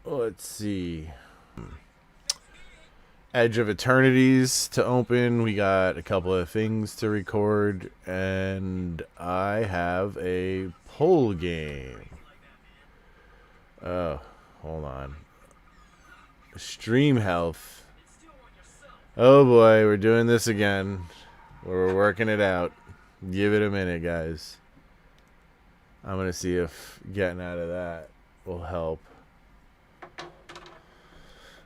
let's see. Edge of Eternities to open. We got a couple of things to record, and I have a poll game. Oh, hold on. Stream health. Oh boy, we're doing this again. We're working it out. Give it a minute, guys. I'm gonna see if getting out of that will help.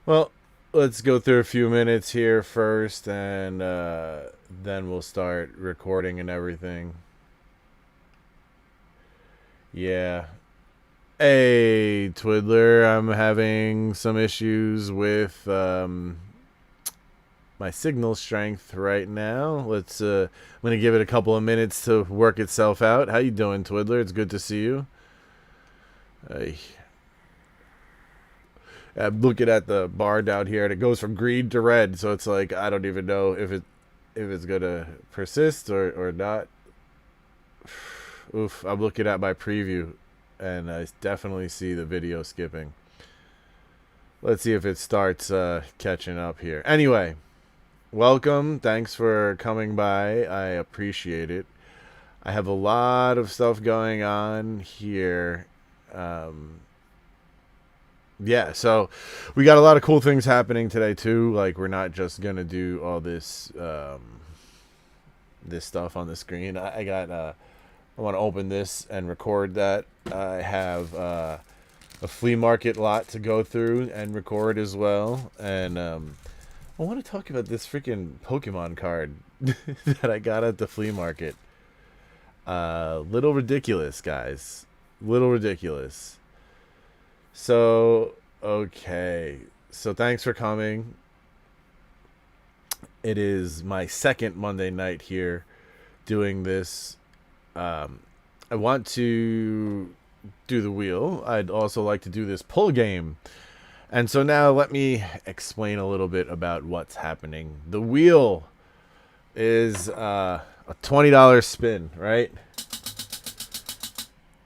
Well, let's go through a few minutes here first, and then we'll start recording and everything. Yeah. Hey, Twiddler, I'm having some issues with my signal strength right now. I'm gonna give it a couple of minutes to work itself out. How you doing, Twiddler? It's good to see you. I'm looking at the bar down here, and it goes from green to red, so it's like I don't even know if it's gonna persist or not. Oof! I'm looking at my preview, and I definitely see the video skipping. Let's see if it starts catching up here. Anyway, welcome. Thanks for coming by. I appreciate it. I have a lot of stuff going on here. Yeah, so we got a lot of cool things happening today too. Like, we're not just gonna do all this this stuff on the screen. I want to open this and record that. I have a flea market lot to go through and record as well. And I want to talk about this freaking Pokemon card that I got at the flea market. Little ridiculous, guys. Little ridiculous. So, okay. So, thanks for coming. It is my second Monday night here doing this. I want to do the wheel. I'd also like to do this pull game. And so now let me explain a little bit about what's happening. The wheel is a $20 spin, right?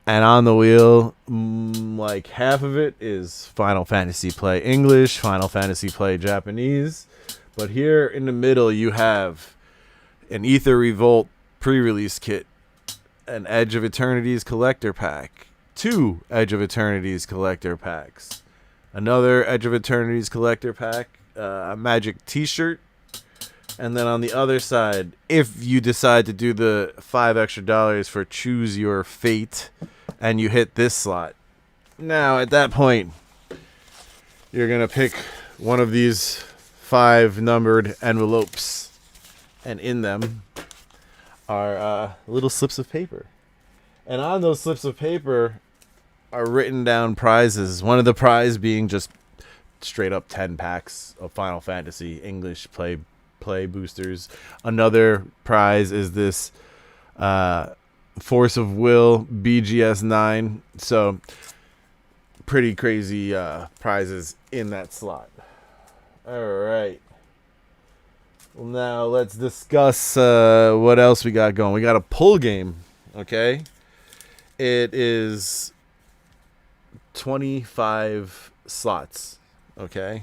And on the wheel, like half of it is Final Fantasy Play English, Final Fantasy Play Japanese. But here in the middle, you have an Ether Revolt pre-release kit, an Edge of Eternities collector pack, 2 Edge of Eternities collector packs, another Edge of Eternities collector pack, a Magic t-shirt, and then on the other side, if you decide to do the $5 extra for Choose Your Fate, and you hit this slot. Now, at that point, you're going to pick one of these 5 numbered envelopes, and in them are little slips of paper. And on those slips of paper are written down prizes. One of the prizes being just straight up 10 packs of Final Fantasy English play boosters. Another prize is this Force of Will BGS 9. So pretty crazy prizes in that slot. All right. Well, now let's discuss what else we got going. We got a pull game. Okay. It is 25 slots. Okay.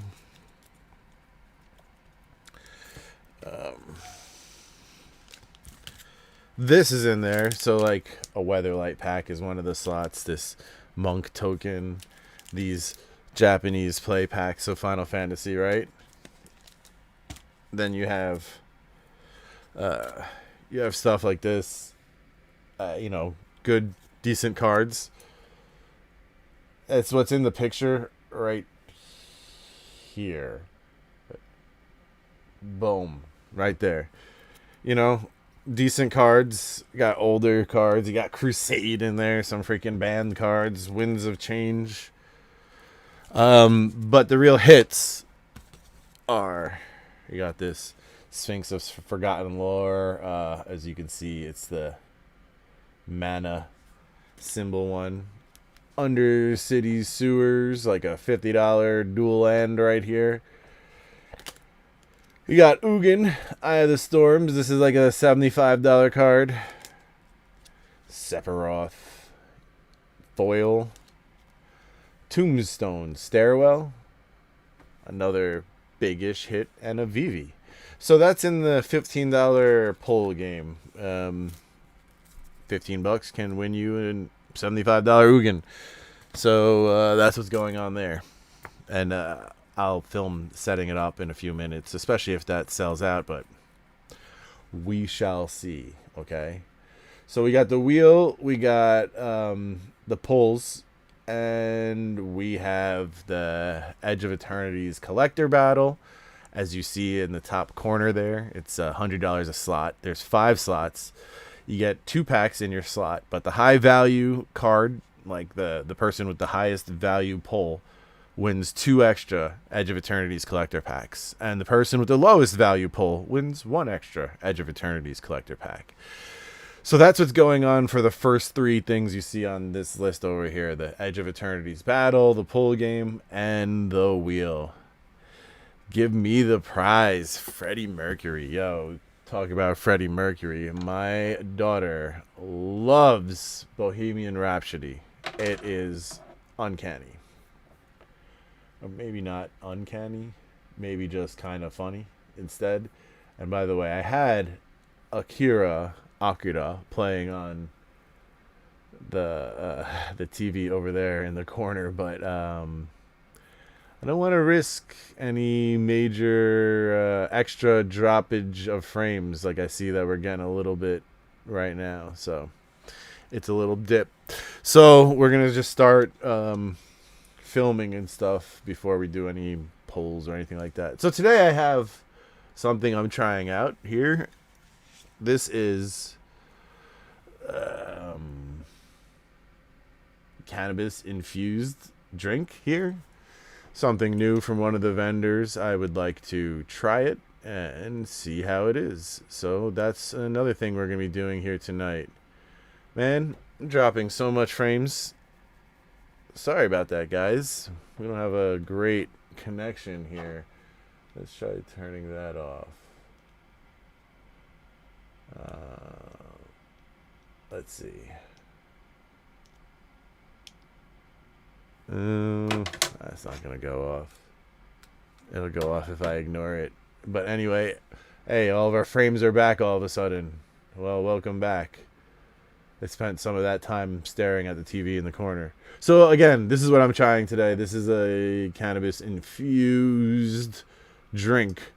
This is in there, so like a Weatherlight pack is one of the slots. This Monk token, these Japanese play packs of Final Fantasy, right? Then you have stuff like this, good, decent cards. It's what's in the picture right here. Boom, right there. Decent cards. You got older cards. You got Crusade in there. Some freaking banned cards. Winds of Change. But the real hits are... You got this Sphinx of Forgotten Lore. As you can see, it's the mana symbol one. Undercity Sewers. Like a $50 dual land right here. We got Ugin, Eye of the Storms. This is like a $75 card. Sephiroth. Foil. Tombstone Stairwell, another big-ish hit, and a Vivi. So that's in the $15 pull game. $15 can win you a $75 Ugin. So that's what's going on there. And I'll film setting it up in a few minutes, especially if that sells out, but we shall see. Okay, so we got the wheel, we got the pulls, and we have the Edge of Eternities collector battle. As you see in the top corner there, it's $100 a slot. There's 5 slots. You get 2 packs in your slot, but the high value card, like the person with the highest value pull, wins 2 extra Edge of Eternities collector packs. And the person with the lowest value pull wins 1 extra Edge of Eternities collector pack. So that's what's going on for the first 3 things you see on this list over here. The Edge of Eternities battle, the pull game, and the wheel. Give me the prize, Freddie Mercury. Yo, talk about Freddie Mercury. My daughter loves Bohemian Rhapsody. It is uncanny. Or maybe not uncanny. Maybe just kind of funny instead. And by the way, I had Akira playing on the TV over there in the corner, but I don't want to risk any major extra droppage of frames like I see that we're getting a little bit right now. So it's a little dip. So we're going to just start filming and stuff before we do any polls or anything like that. So today I have something I'm trying out here. This is cannabis infused drink here. Something new from one of the vendors. I would like to try it and see how it is. So that's another thing we're going to be doing here tonight. Man, I'm dropping so much frames. Sorry about that, guys. We don't have a great connection here. Let's try turning that off. Let's see. That's not gonna go off. It'll go off if I ignore it. But anyway, hey, all of our frames are back all of a sudden. Well, welcome back. I spent some of that time staring at the TV in the corner. So again, this is what I'm trying today. This is a cannabis infused drink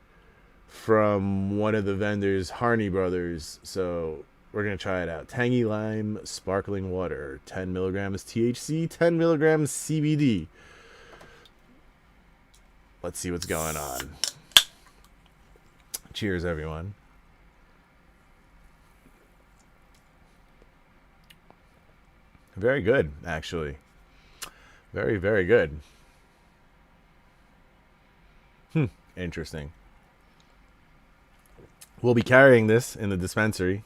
from one of the vendors, Harney Brothers. So we're going to try it out. Tangy lime sparkling water, 10 milligrams THC, 10 milligrams CBD. Let's see what's going on. Cheers, everyone. Very good, actually. Very, very good. Interesting. We'll be carrying this in the dispensary,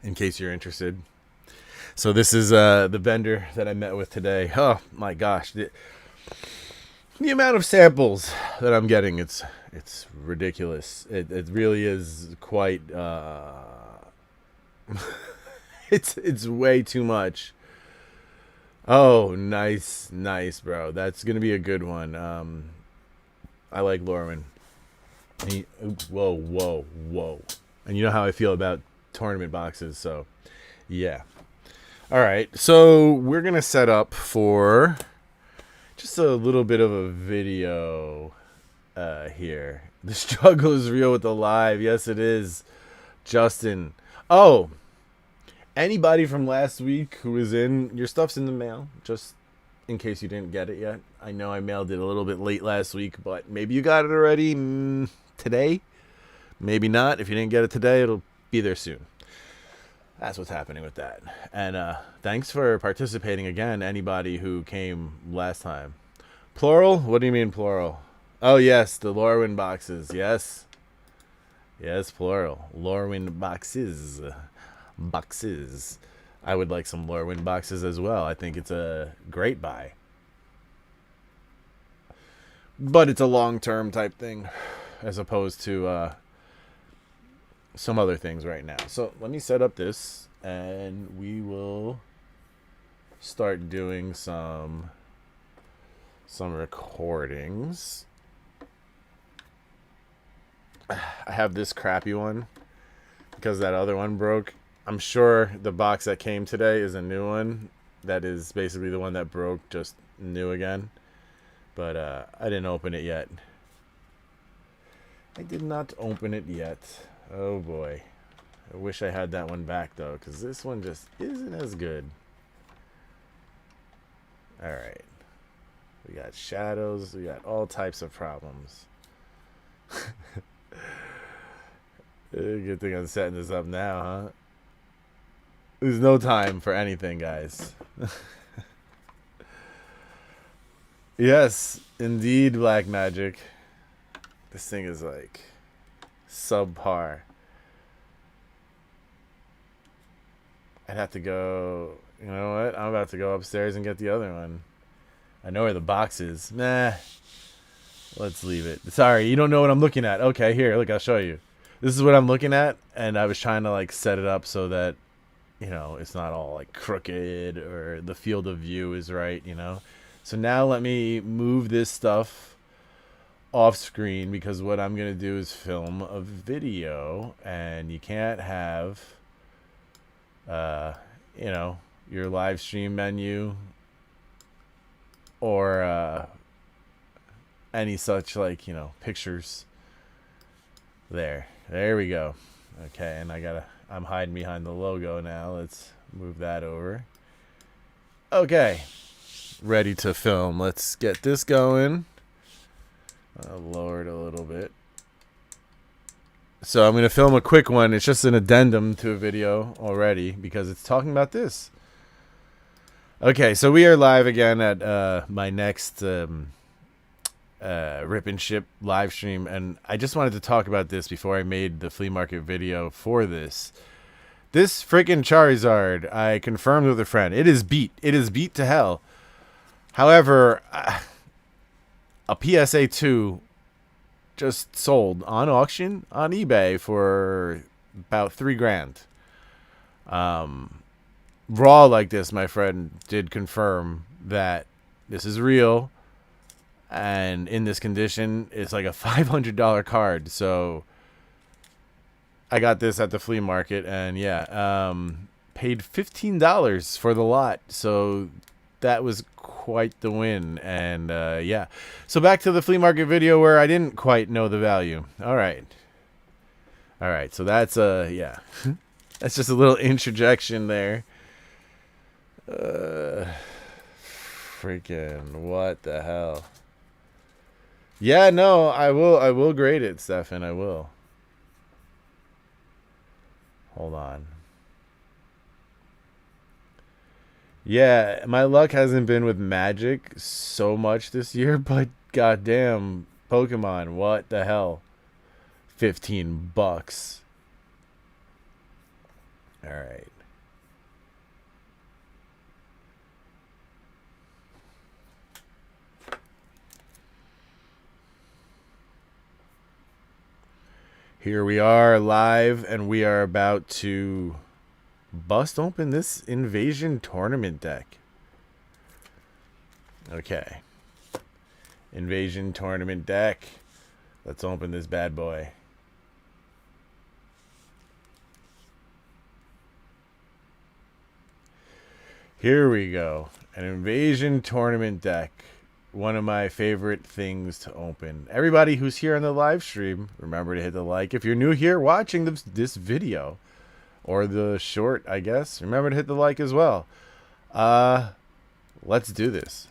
in case you're interested. So this is the vendor that I met with today. Oh my gosh, the amount of samples that I'm getting, it's ridiculous. It really is quite it's way too much. Oh, nice, bro. That's gonna be a good one. I like lorwyn. Whoa. And you know how I feel about tournament boxes, so yeah. All right, so we're gonna set up for just a little bit of a video here. The struggle is real with the live. Yes, it is, Justin. Oh, anybody from last week who was in, your stuff's in the mail, just in case you didn't get it yet. I know I mailed it a little bit late last week, but maybe you got it already today. Maybe not. If you didn't get it today, it'll be there soon. That's what's happening with that. And thanks for participating again, anybody who came last time. Plural? What do you mean plural? Oh, yes, the lorwyn boxes. Yes, plural. Lorwyn boxes. I would like some lorwyn boxes as well. I think it's a great buy. But it's a long-term type thing, as opposed to some other things right now. So let me set up this, and we will start doing some recordings. I have this crappy one because that other one broke. I'm sure the box that came today is a new one. That is basically the one that broke, just new again. But I didn't open it yet. I did not open it yet. Oh boy. I wish I had that one back though, because this one just isn't as good. Alright. We got shadows. We got all types of problems. Good thing I'm setting this up now, huh? There's no time for anything, guys. Yes, indeed, Black Magic. This thing is like subpar. I'd have to go. You know what? I'm about to go upstairs and get the other one. I know where the box is. Nah. Let's leave it. Sorry, you don't know what I'm looking at. Okay, here, look, I'll show you. This is what I'm looking at, and I was trying to like set it up so that, you know, it's not all like crooked or the field of view is right, you know. So now let me move this stuff off screen, because what I'm going to do is film a video, and you can't have, you know, your live stream menu or any such, like, you know, pictures. There we go. Okay, and I'm hiding behind the logo now. Let's move that over. Okay, ready to film. Let's get this going. I'll lower it a little bit. So I'm going to film a quick one. It's just an addendum to a video already, because it's talking about this. Okay, so we are live again at my next Rip and Ship live stream, and I just wanted to talk about this before I made the flea market video for this. This freaking Charizard, I confirmed with a friend. It is beat. It is beat to hell. However, a PSA 2 just sold on auction on eBay for about $3,000. Raw like this, my friend did confirm that this is real, and in this condition, it's like a $500 card. So I got this at the flea market, and yeah, paid $15 for the lot. So that was quite the win. And yeah, so back to the flea market video where I didn't quite know the value. All right, so that's yeah. That's just a little interjection there. Freaking what the hell. Yeah, no, I will grade it, Stefan. I will. Hold on. Yeah, my luck hasn't been with Magic so much this year, but goddamn, Pokemon, what the hell? $15. All right. Here we are live, and we are about to bust open this Invasion Tournament deck. Okay. Invasion Tournament deck. Let's open this bad boy. Here we go. An Invasion Tournament deck. One of my favorite things to open. Everybody who's here on the live stream, remember to hit the like. If you're new here watching this video, or the short, I guess, remember to hit the like as well. Let's do this.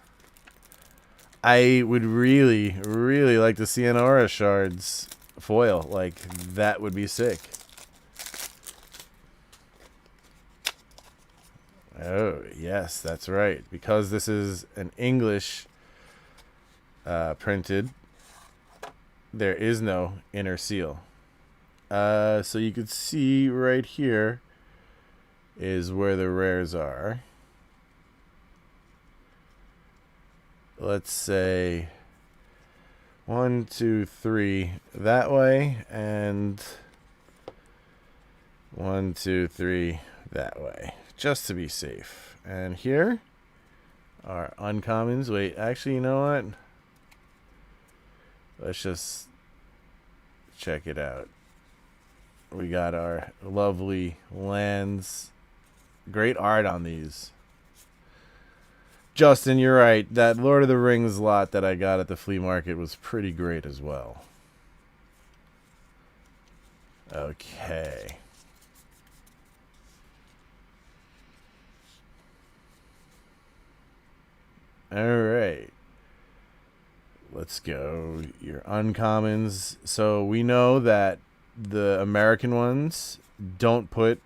I would really, really like to see an Aura Shards foil. Like, that would be sick. Oh, yes, that's right. Because this is an English printed, there is no inner seal. So you could see right here is where the rares are. Let's say 1, 2, 3 that way, and 1, 2, 3 that way, just to be safe. And here, our uncommons. Wait, actually, you know what? Let's just check it out. We got our lovely lands. Great art on these. Justin, you're right. That Lord of the Rings lot that I got at the flea market was pretty great as well. Okay. Alright. Let's go. Your uncommons. So we know that the American ones don't put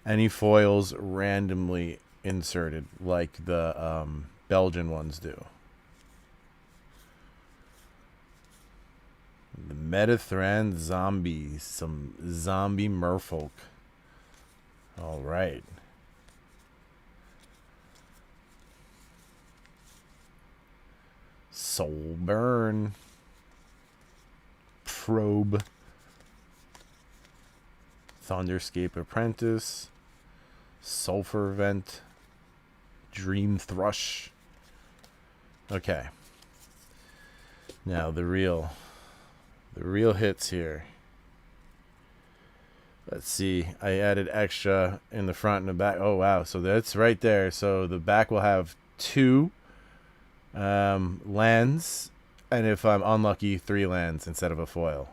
any foils randomly inserted like the Belgian ones do. The Metathrand zombies. Some zombie merfolk. Alright. Soul Burn. Probe. Thunderscape Apprentice. Sulfur Vent. Dream Thrush. Okay. Now the real hits here. Let's see. I added extra in the front and the back. Oh wow, so that's right there. So the back will have 2 lands, and if I'm unlucky, 3 lands instead of a foil.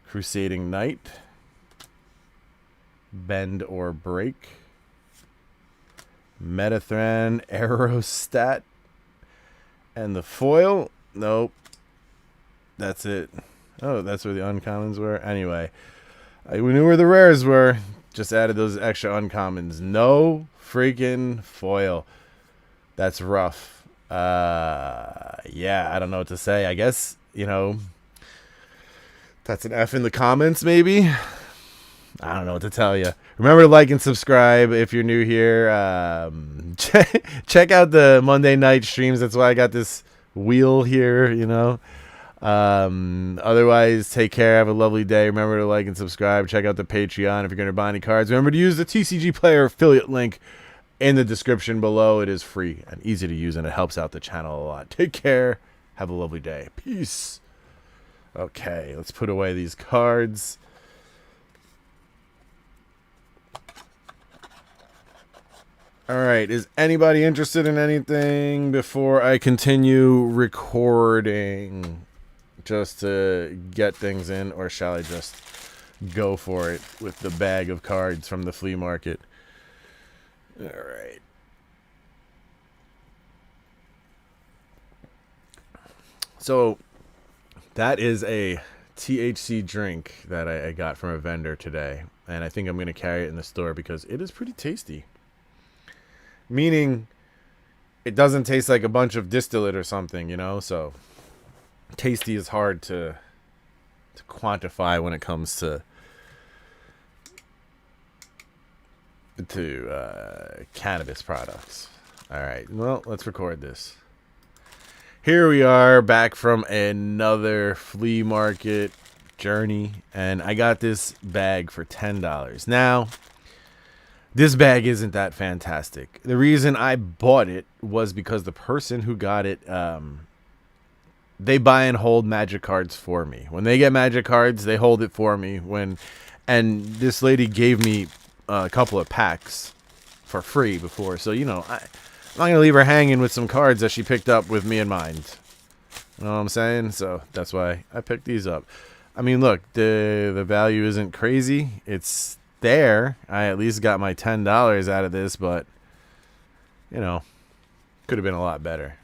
Crusading Knight. Bend or Break. Metathrand Aerostat. And the foil, nope. That's it. Oh, that's where the uncommons were. Anyway, we knew where the rares were. Just added those extra uncommons. No freaking foil. That's rough. Yeah, I don't know what to say. I guess, you know, that's an F in the comments, maybe. I don't know what to tell you. Remember to like and subscribe if you're new here. Check out the Monday night streams. That's why I got this wheel here, you know. Otherwise, take care. Have a lovely day. Remember to like and subscribe. Check out the Patreon if you're going to buy any cards. Remember to use the TCG Player affiliate link in the description below. It is free and easy to use, and it helps out the channel a lot. Take care. Have a lovely day. Peace. Okay, let's put away these cards. Alright, is anybody interested in anything before I continue recording? Just to get things in, or shall I just go for it with the bag of cards from the flea market? Alright. So, that is a THC drink that I got from a vendor today. And I think I'm going to carry it in the store because it is pretty tasty. Meaning, it doesn't taste like a bunch of distillate or something, you know? So, tasty is hard to quantify when it comes to cannabis products. Alright, well, let's record this. Here we are, back from another flea market journey, and I got this bag for $10. Now, this bag isn't that fantastic. The reason I bought it was because the person who got it, they buy and hold magic cards for me. When they get magic cards, they hold it for me. And this lady gave me a couple of packs for free before. So, you know, I'm not going to leave her hanging with some cards that she picked up with me in mind. You know what I'm saying? So that's why I picked these up. I mean, look, the value isn't crazy. It's there. I at least got my $10 out of this, but, you know, could have been a lot better.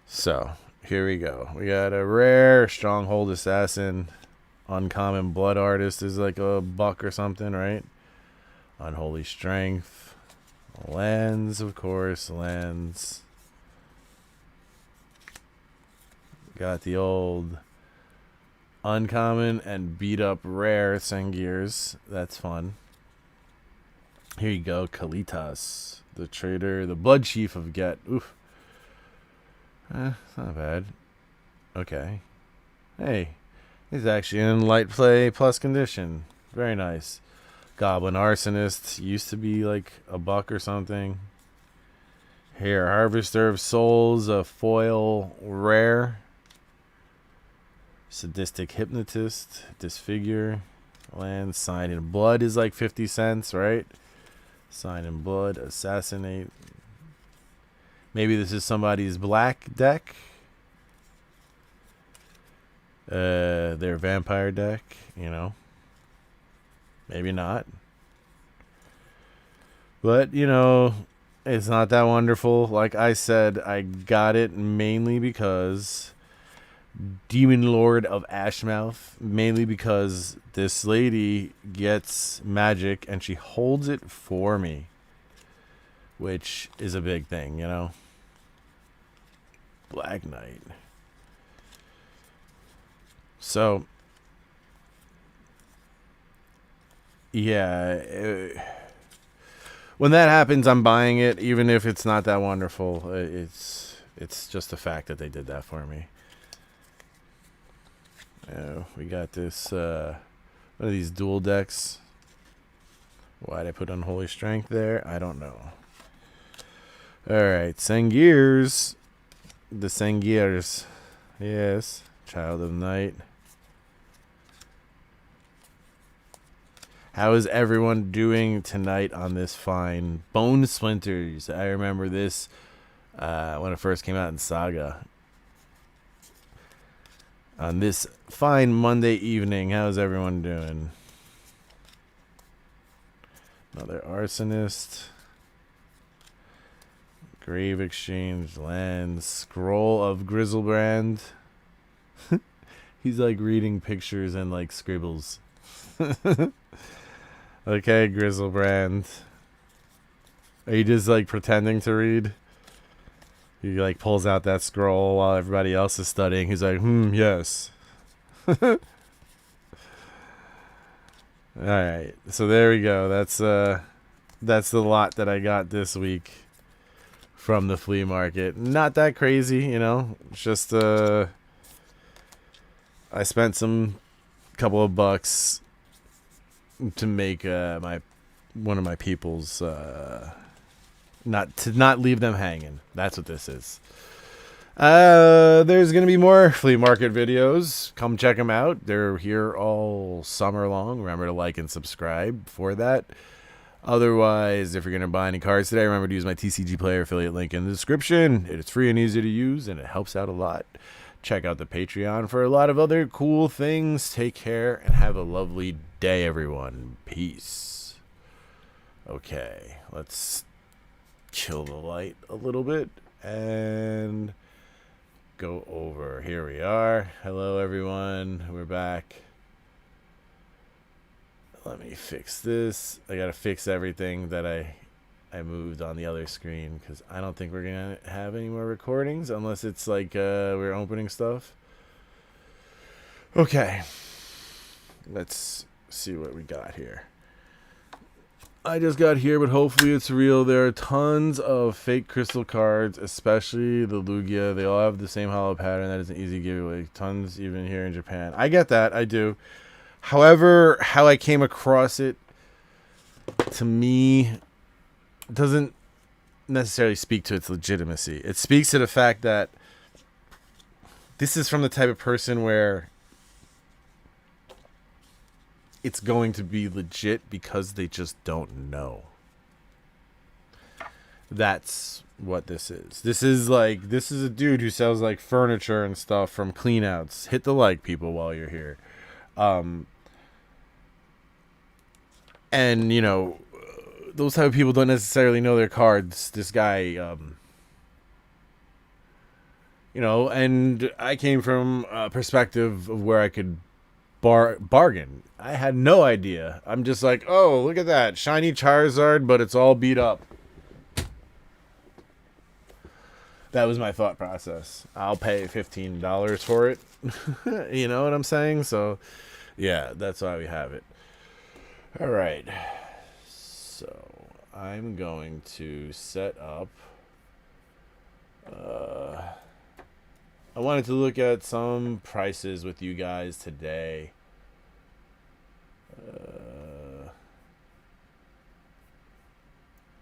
So, here we go. We got a rare Stronghold Assassin. Uncommon Blood Artist is like $1 or something, right? Unholy Strength. Lands, of course. Lands. Got the old uncommon and beat up rare Sengirs. That's fun. Here you go. Kalitas. The trader. The Blood Chief of Get. Oof. It's not bad. Okay. Hey. He's actually in light play plus condition. Very nice. Goblin Arsonist. Used to be like $1 or something. Here, Harvester of Souls, a foil rare. Sadistic Hypnotist, Disfigure. Land, Sign in Blood is like 50 cents, right? Sign in Blood, Assassinate. Maybe this is somebody's black deck. Their vampire deck, you know. Maybe not. But, you know, it's not that wonderful. Like I said, I got it mainly because Demon Lord of Ashmouth. Mainly because this lady gets magic and she holds it for me. Which is a big thing, you know. Black Knight. So, yeah. When that happens, I'm buying it, even if it's not that wonderful. It's just the fact that they did that for me. We got this, one of these dual decks. Why'd I put Unholy Strength there? I don't know. Alright, Sangiers. The Sangiers. Yes. Child of Night. How is everyone doing tonight on this fine Bone Splinters? I remember this when it first came out in Saga. On this fine Monday evening, how's everyone doing? Another Arsonist. Grave Exchange, Land, Scroll of Grizzlebrand. He's like reading pictures and like scribbles. Okay, Grizzlebrand. Are you just like pretending to read? He like pulls out that scroll while everybody else is studying. He's like, yes. Alright, so there we go. That's the lot that I got this week from the flea market. Not that crazy, you know. It's just I spent some couple of bucks to make one of my people's not leave them hanging. That's what this is. There's gonna be more flea market videos. Come check them out. They're here all summer long. Remember to like and subscribe for that. Otherwise, if you're gonna buy any cards today, remember to use my TCG Player affiliate link in the description. It's free and easy to use, and it helps out a lot. Check out the Patreon for a lot of other cool things. Take care and have a lovely day, everyone. Peace. Okay, let's kill the light a little bit and go over. Here we are. Hello, everyone. We're back. Let me fix this. I gotta fix everything that I moved on the other screen because I don't think we're gonna have any more recordings unless it's like we're opening stuff. Okay, let's see what we got here. I just got here, but hopefully it's real. There are tons of fake crystal cards, especially the Lugia. They all have the same hollow pattern. That is an easy giveaway. Tons even here in Japan. I get that. I do. However, how I came across it, to me, doesn't necessarily speak to its legitimacy. It speaks to the fact that this is from the type of person where it's going to be legit because they just don't know. That's what this is. This is a dude who sells like furniture and stuff from cleanouts. Hit the like, people, while you're here. And you know, those type of people don't necessarily know their cards. This guy, you know, and I came from a perspective of where I could bargain. I had no idea. I'm just like, oh, look at that shiny Charizard, but it's all beat up. That was my thought process. I'll pay $15 for it. You know what I'm saying? So, yeah, that's why we have it. All right. So, I'm going to set up. I wanted to look at some prices with you guys today.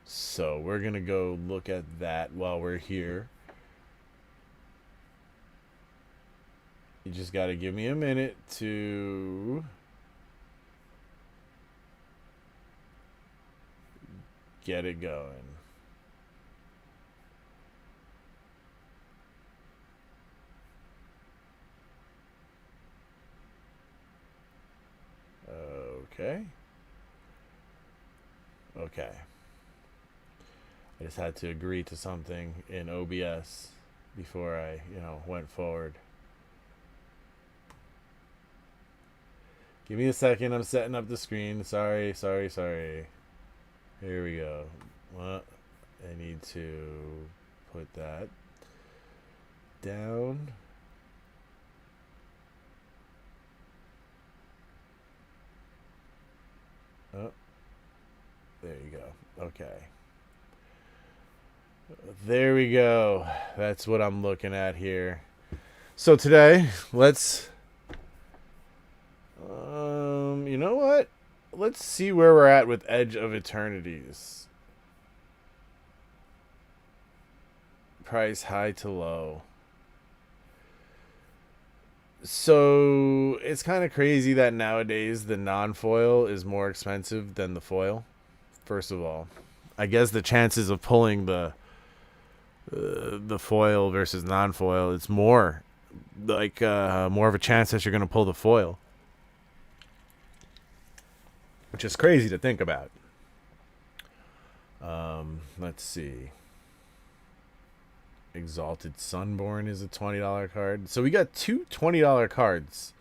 So we're going to go look at that while we're here. You just got to give me a minute to get it going. Okay. Okay. I just had to agree to something in OBS before I, went forward. Give me a second. I'm setting up the screen. Sorry. Here we go. Well, I need to put that down. Oh, there you go. Okay. There we go. That's what I'm looking at here. So today, let's you know what? Let's see where we're at with Edge of Eternities. Price high to low. So it's kind of crazy that nowadays the non-foil is more expensive than the foil. First of all, I guess the chances of pulling the foil versus non-foil, it's more like more of a chance that you're going to pull the foil, which is crazy to think about. Let's see. Exalted Sunborn is a $20 card. So we got two $20 cards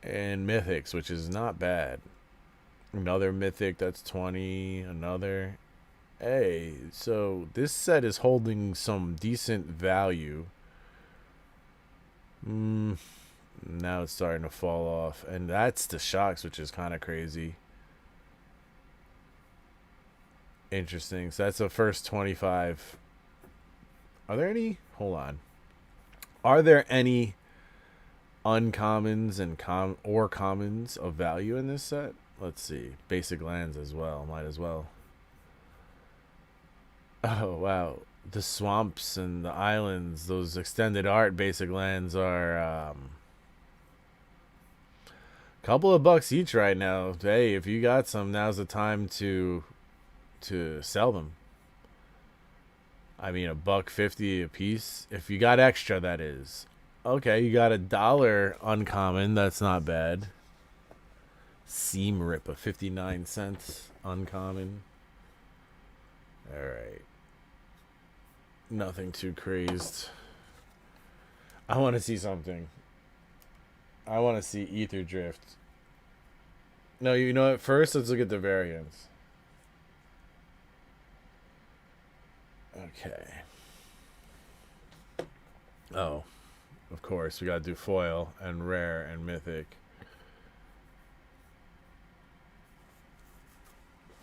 and mythics, which is not bad. Another mythic, that's 20. Another. Hey, so this set is holding some decent value. Now it's starting to fall off. And that's the shocks, which is kind of crazy. Interesting. So that's the first 25. Are there any? Hold on. Are there any uncommons and commons of value in this set? Let's see. Basic lands as well. Might as well. Oh, wow. The swamps and the islands, those extended art basic lands are a couple of bucks each right now. Hey, if you got some, now's the time to sell them. I mean, $1.50 a piece. If you got extra, that is. Okay, you got $1 uncommon. That's not bad. Seam Rip, a 59 cents uncommon. All right. Nothing too crazed. I want to see something. I want to see AetherDrift. No, you know what? First, let's look at the variants. Okay. Oh, of course, we gotta do foil and rare and mythic.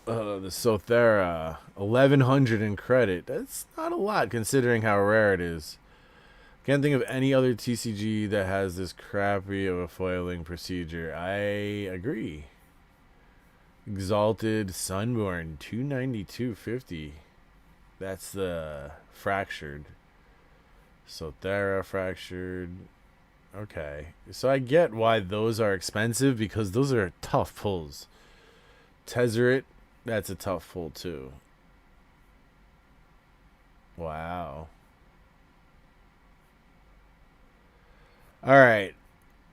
The Sothera, 1100 in credit. That's not a lot considering how rare it is. Can't think of any other TCG that has this crappy of a foiling procedure. I agree. Exalted Sunborn, 292.50. That's the fractured. Sothera fractured. Okay. So I get why those are expensive because those are tough pulls. Tezzeret, that's a tough pull too. Wow. All right.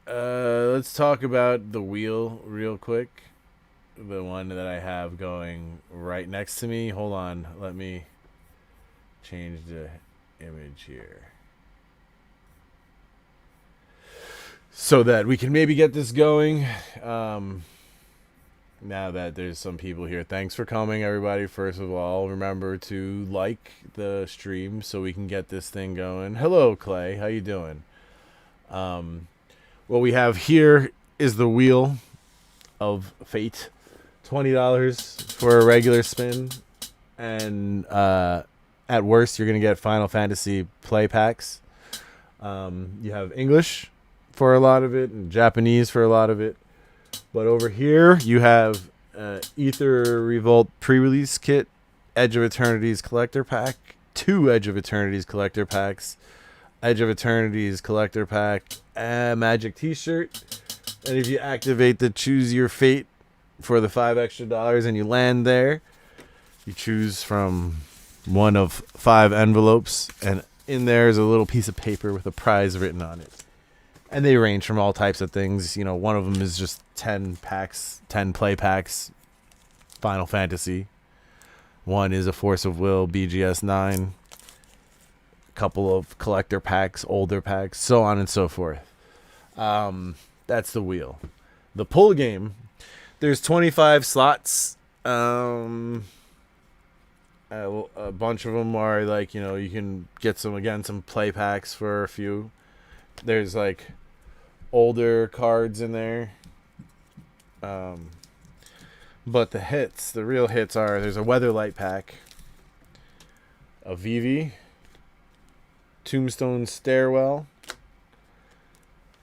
Let's talk about the wheel real quick. The one that I have going right next to me. Hold on. Let me change the image here so that we can maybe get this going. Now that there's some people here, thanks for coming, everybody. First of all, remember to like the stream so we can get this thing going. Hello, Clay. How you doing? What we have here is the Wheel of Fate. $20 for a regular spin, and at worst, you're going to get Final Fantasy play packs. You have English for a lot of it and Japanese for a lot of it. But over here, you have Ether Revolt pre-release kit Edge of Eternities collector pack, 2 Edge of Eternities collector packs, Edge of Eternities collector pack, Magic t-shirt. And if you activate the Choose Your Fate for the $5 extra and you land there, you choose from one of 5 envelopes, and in there is a little piece of paper with a prize written on it. And they range from all types of things. You know, one of them is just 10 packs, 10 play packs, Final Fantasy. One is a Force of Will, BGS 9. A couple of collector packs, older packs, so on and so forth. That's the wheel. The pull game, there's 25 slots. A bunch of them are like, you know, you can get some play packs for a few. There's like older cards in there. But the real hits are, there's a Weatherlight pack, a Vivi, Tombstone Stairwell,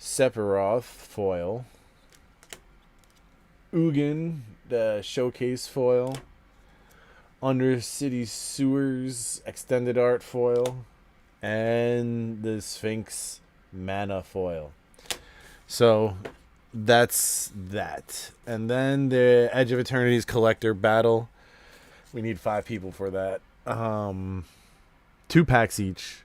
Sephiroth foil, Ugin, the showcase foil, Undercity Sewers extended art foil, and the Sphinx mana foil. So that's that. And then the Edge of Eternities collector battle. We need 5 people for that. 2 packs each.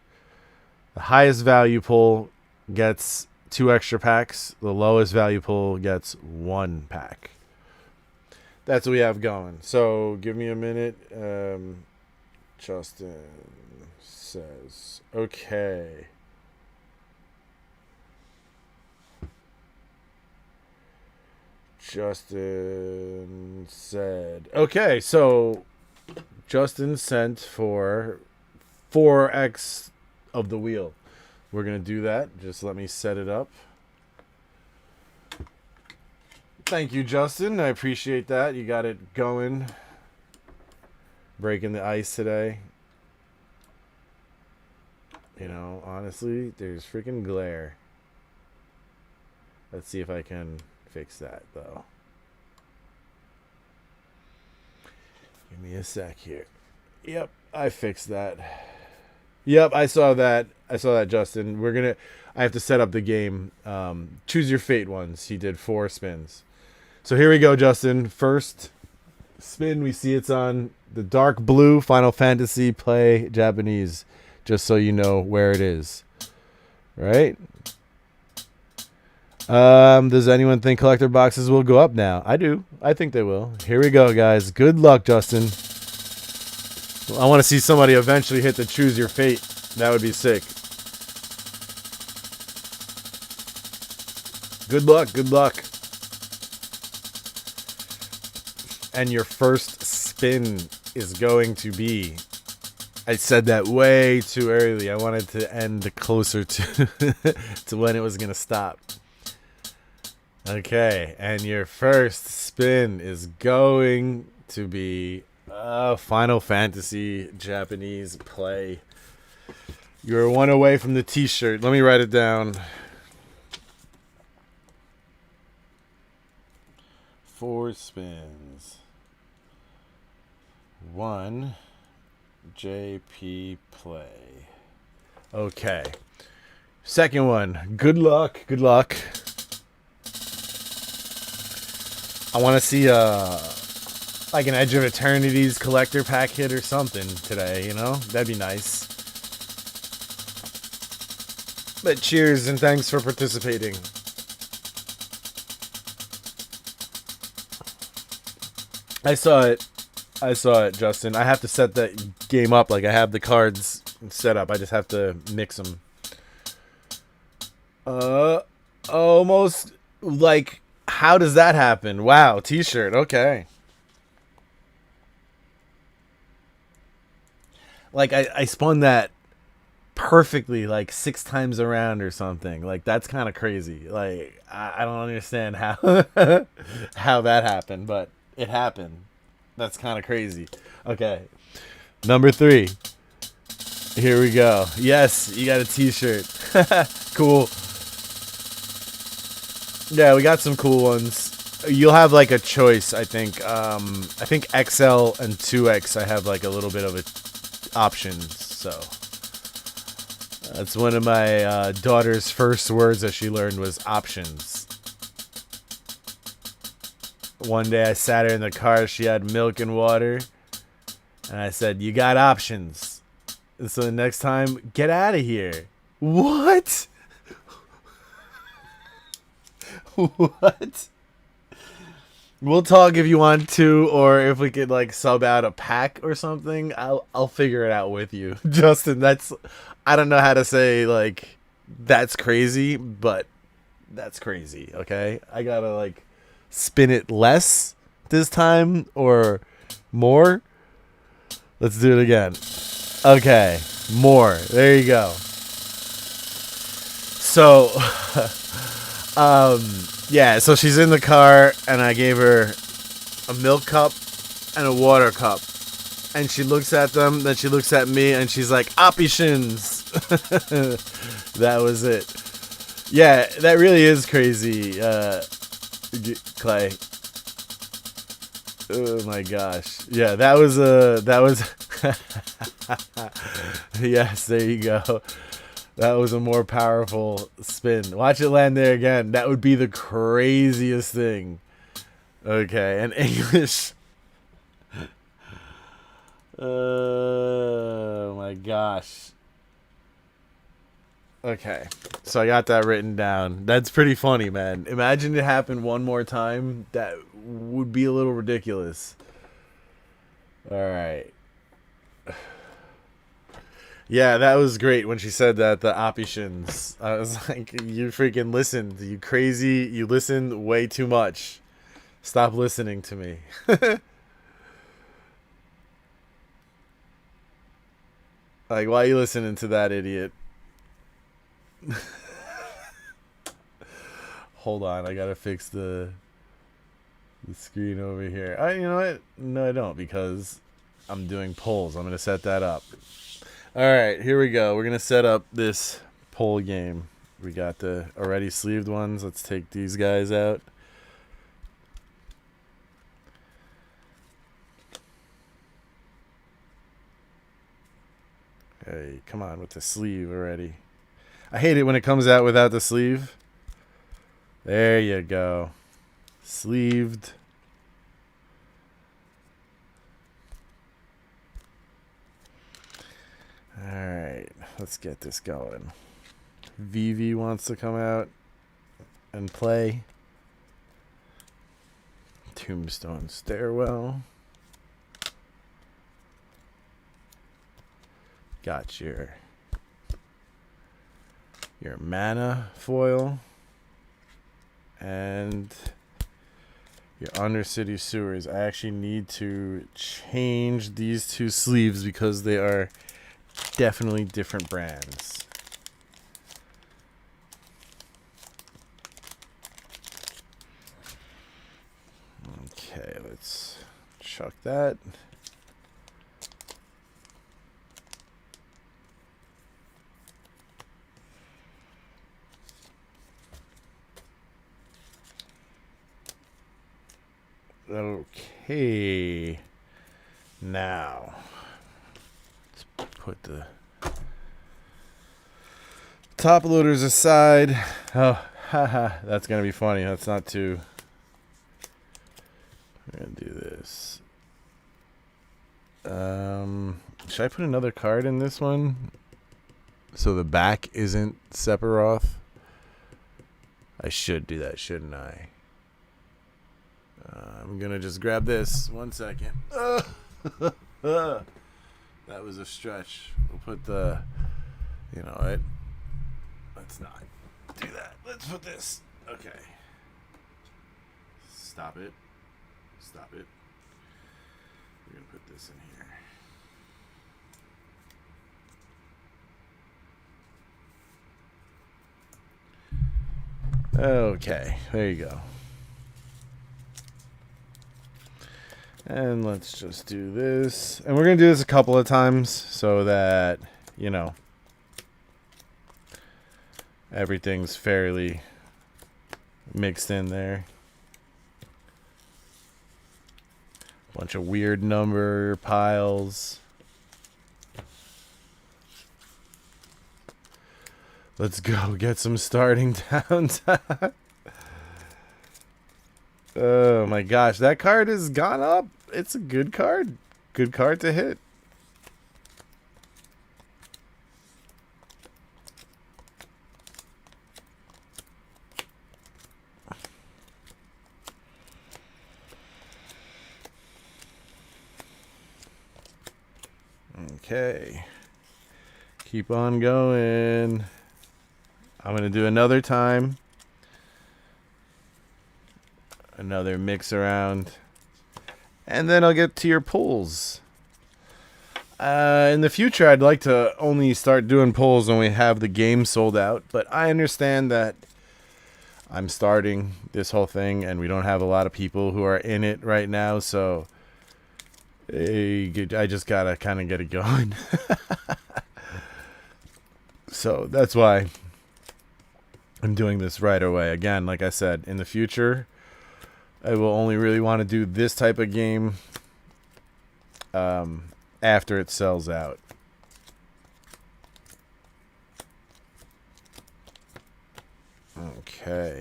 The highest value pull gets 2 extra packs. The lowest value pull gets 1 pack. That's what we have going. So give me a minute. Justin says, okay. Justin said, okay, so Justin sent for 4x of the wheel. We're going to do that. Just let me set it up. Thank you, Justin. I appreciate that. You got it going. Breaking the ice today. You know, honestly, there's freaking glare. Let's see if I can fix that, though. Give me a sec here. Yep, I fixed that. Yep, I saw that. Justin. I have to set up the game. Choose Your Fate ones. He did 4 spins. So here we go, Justin. First spin, we see it's on the dark blue Final Fantasy Play Japanese, just so you know where it is. Right? Does anyone think collector boxes will go up now? I do. I think they will. Here we go, guys. Good luck, Justin. I want to see somebody eventually hit the Choose Your Fate. That would be sick. Good luck. Good luck. And your first spin is going to be... I said that way too early. I wanted to end closer to to when it was going to stop. Okay, and your first spin is going to be Final Fantasy Japanese Play. You're 1 away from the t-shirt. Let me write it down. 4 spins. 1 JP Play. Okay. Second one. Good luck. Good luck. I want to see like an Edge of Eternities collector pack hit or something today, you know? That'd be nice. But cheers and thanks for participating. I saw it, Justin. I have to set that game up. Like, I have the cards set up. I just have to mix them. Almost, like, how does that happen? Wow, t-shirt. Okay. Like, I spun that perfectly, like, 6 times around or something. Like, that's kind of crazy. Like, I don't understand how how that happened, but it happened. That's kind of crazy. Okay. Number 3. Here we go. Yes, you got a t-shirt. Cool. Yeah, we got some cool ones. you'll have like a choice. I think XL and 2X. I have like a little bit of options. So that's one of my daughter's first words that she learned was options. One day I sat her in the car. She had milk and water, and I said, "You got options." And so the next time, get out of here. What? What? We'll talk if you want to, or if we could like sub out a pack or something. I'll figure it out with you, Justin. I don't know how to say like that's crazy, but that's crazy. Okay, I gotta like spin it less this time or more. Let's do it again. Okay, more. There you go. So, yeah, so she's in the car, and I gave her a milk cup and a water cup. And she looks at them, then she looks at me, and she's like, options. That was it. Yeah, that really is crazy, Clay. Oh my gosh. Yeah, that was yes, there you go. That was a more powerful spin. Watch it land there again. That would be the craziest thing. Okay, and English. Oh my gosh. Okay, so I got that written down. That's pretty funny, man. Imagine it happened one more time. That would be a little ridiculous. All right. Yeah, that was great when she said that, the options. I was like, you freaking listened. You crazy. You listened way too much. Stop listening to me. Like, why are you listening to that idiot? Hold on, I gotta fix the screen over here. You know what? No, I don't, because I'm doing polls. I'm gonna set that up. Alright, here we go. We're going to set up this poll game. We got the already sleeved ones. Let's take these guys out. Hey, come on with the sleeve already. I hate it when it comes out without the sleeve. There you go. Sleeved. Alright, let's get this going. Vivi wants to come out and play. Tombstone Stairwell. Got your mana foil. And your Undercity Sewers. I actually need to change these two sleeves because they are definitely different brands. Okay, let's chuck that. Okay. Now, let's put the top loaders aside. Oh, haha, that's going to be funny. That's not too... We're going to do this. Should I put another card in this one so the back isn't Sephiroth? I should do that, shouldn't I? I'm going to just grab this. 1 second. That was a stretch. We'll put the... You know what? Let's not do that. Let's put this. Okay. Stop it. Stop it. We're going to put this in here. Okay. There you go. And let's just do this. And we're going to do this a couple of times so that, you know, everything's fairly mixed in there. Bunch of weird number piles. Let's go get some starting downtime. Oh my gosh, that card has gone up. It's a good card. Good card to hit. Okay. Keep on going. I'm going to do another time. Another mix around. And then I'll get to your pulls. In the future, I'd like to only start doing pulls when we have the game sold out. But I understand that I'm starting this whole thing and we don't have a lot of people who are in it right now. So I just got to kind of get it going. So that's why I'm doing this right away. Again, like I said, in the future, I will only really want to do this type of game after it sells out. Okay.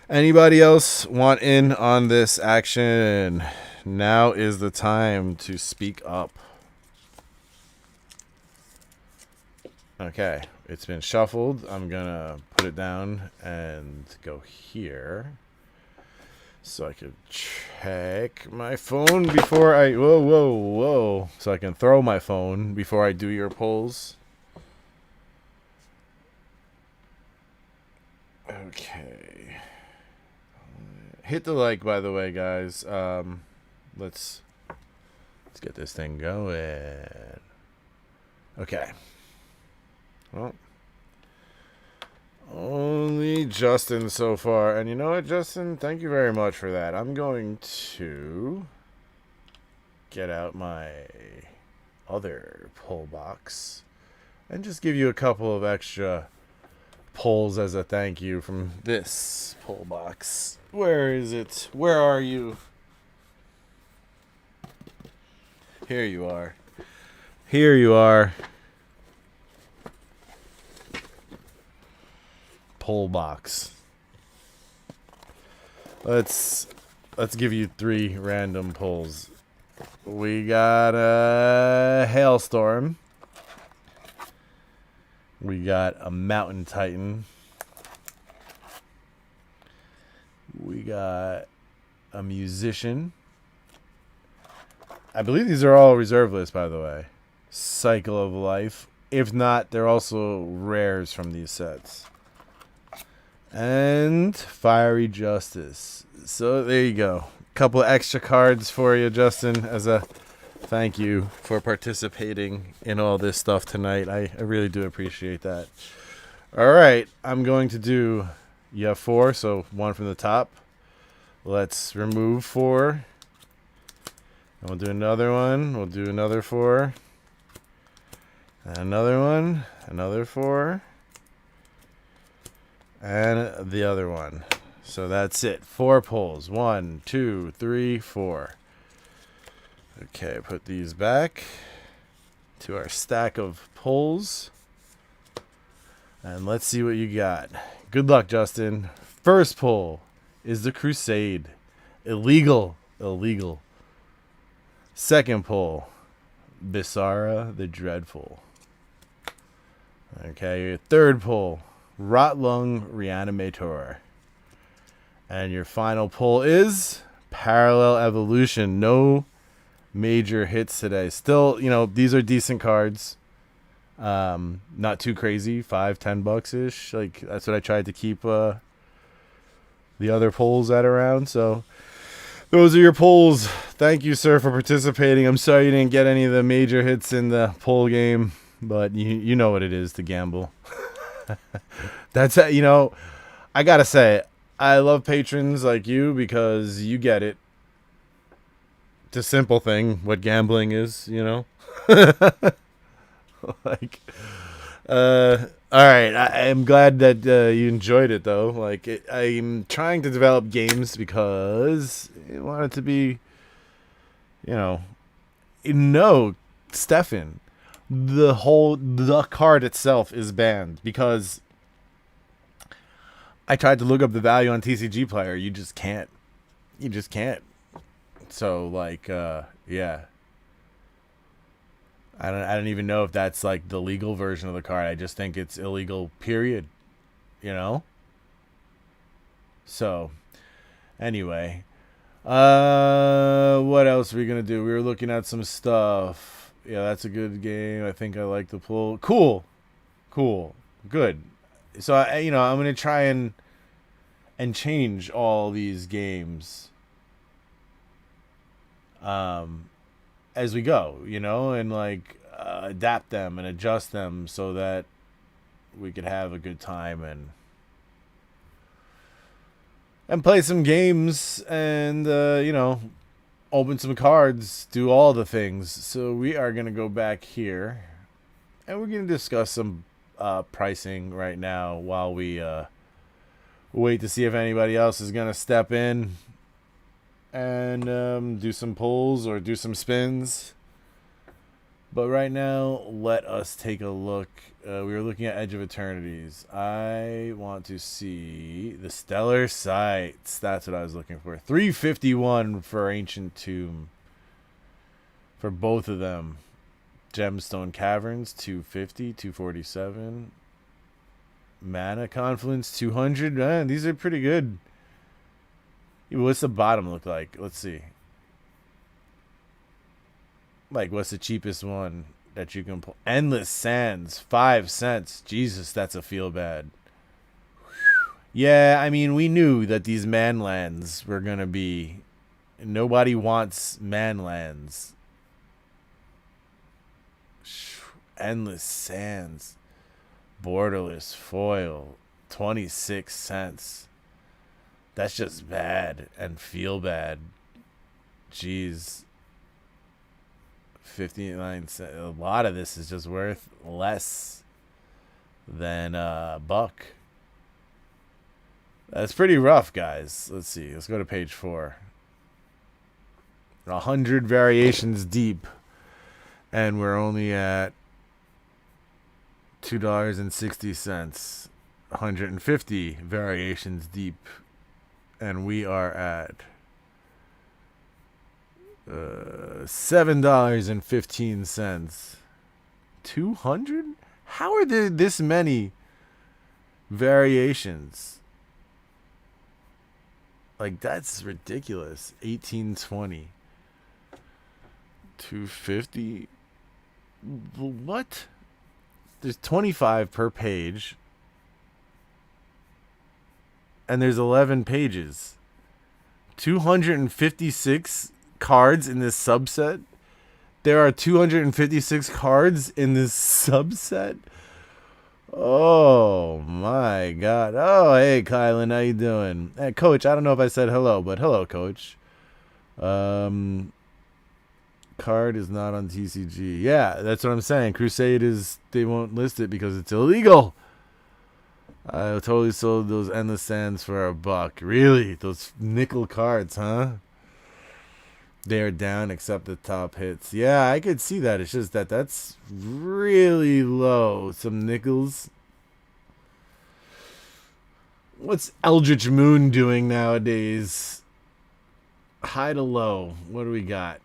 Anybody else want in on this action? Now is the time to speak up. Okay, it's been shuffled. I'm gonna put it down and go here. So I could check my phone before I... Whoa. So I can throw my phone before I do your polls. Okay. Hit the like, by the way, guys. Let's get this thing going. Okay. Well, only Justin so far. And you know what, Justin? Thank you very much for that. I'm going to get out my other pull box and just give you a couple of extra pulls as a thank you from this pull box. Where is it? Where are you? Here you are. Here you are. Pull box. Let's give you 3 random pulls. We got a hailstorm. We got a mountain titan. We got a musician. I believe these are all reserve lists, by the way. Cycle of life. If not, they're also rares from these sets. And Fiery Justice. So there you go. Couple extra cards for you, Justin, as a thank you for participating in all this stuff tonight. I really do appreciate that. All right, I'm going to do, you have 4, so 1 from the top. Let's remove 4. And we'll do another one. We'll do another 4. And another one. Another 4. And the other one. So that's it. 4 pulls. 1, 2, 3, 4. Okay, put these back to our stack of pulls. And let's see what you got. Good luck, Justin. First pull is the Crusade. Illegal. Second pull, Bisara the Dreadful. Okay, your third pull, Rotlung Reanimator. And your final pull is Parallel Evolution. No major hits today. Still, these are decent cards. Not too crazy. $5-10 ish. Like, that's what I tried to keep the other pulls at around. So those are your pulls. Thank you, sir, for participating. I'm sorry you didn't get any of the major hits in the pull game, but you know what it is to gamble. That's I gotta say, I love patrons like you because you get it. It's a simple thing what gambling is, Like, all All right, I am glad that you enjoyed it, though. Like, I'm trying to develop games because I want it to be, you know, no, Stefan, the card itself is banned because I tried to look up the value on TCG Player. You just can't. You just can't. So, like, yeah. I don't even know if that's like the legal version of the card. I just think it's illegal, period. You know? So, anyway. What else are we gonna do? We were looking at some stuff. Yeah, that's a good game. I think I like the pull. Cool. Good. So I'm gonna try and change all these games as we go, and like adapt them and adjust them so that we could have a good time and play some games and open some cards, do all the things. So we are gonna go back here and we're gonna discuss some pricing right now while we wait to see if anybody else is gonna step in and do some pulls or do some spins. But right now, let us take a look. We were looking at Edge of Eternities. I want to see the Stellar Sights. That's what I was looking for. $351 for Ancient Tomb. For both of them. Gemstone Caverns, $250, $247. Mana Confluence, $200. Man, these are pretty good. What's the bottom look like? Let's see. Like, what's the cheapest one that you can pull? Endless Sands, 5 cents. Jesus, that's a feel bad. Yeah, I mean, we knew that these manlands were going to be... Nobody wants manlands. Endless Sands. Borderless Foil, 26 cents. That's just bad and feel bad. Jeez. 59 cents. A lot of this is just worth less than a buck. That's pretty rough, guys. Let's see. Let's go to page 4. 100 variations deep. And we're only at $2.60. 150 variations deep. And we are at $7.15. 200? How are there this many variations? Like, that's ridiculous. 1820. 250. What? There's 25 per page. And there's 11 pages. 256 cards in this subset. There are 256 cards in this subset. Oh my god. Oh, hey Kylan, how you doing? Hey Coach, I don't know if I said hello, but hello Coach. Card is not on TCG. Yeah, that's what I'm saying. Crusade is, they won't list it because it's illegal. I totally sold those Endless Sands for $1. Really? Those nickel cards, huh? They're down except the top hits. Yeah, I could see that. It's just that that's really low. Some nickels. What's Eldritch Moon doing nowadays? High to low. What do we got?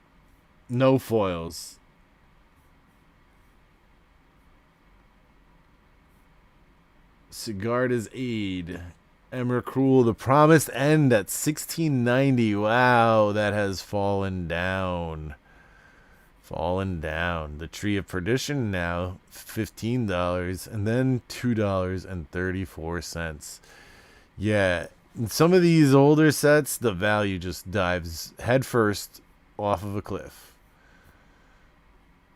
No foils. Sigarda's Aid. Emrakul, The Promised End at $16.90. Wow, that has fallen down. The Tree of Perdition now $15 and then $2.34. Yeah, in some of these older sets, the value just dives headfirst off of a cliff.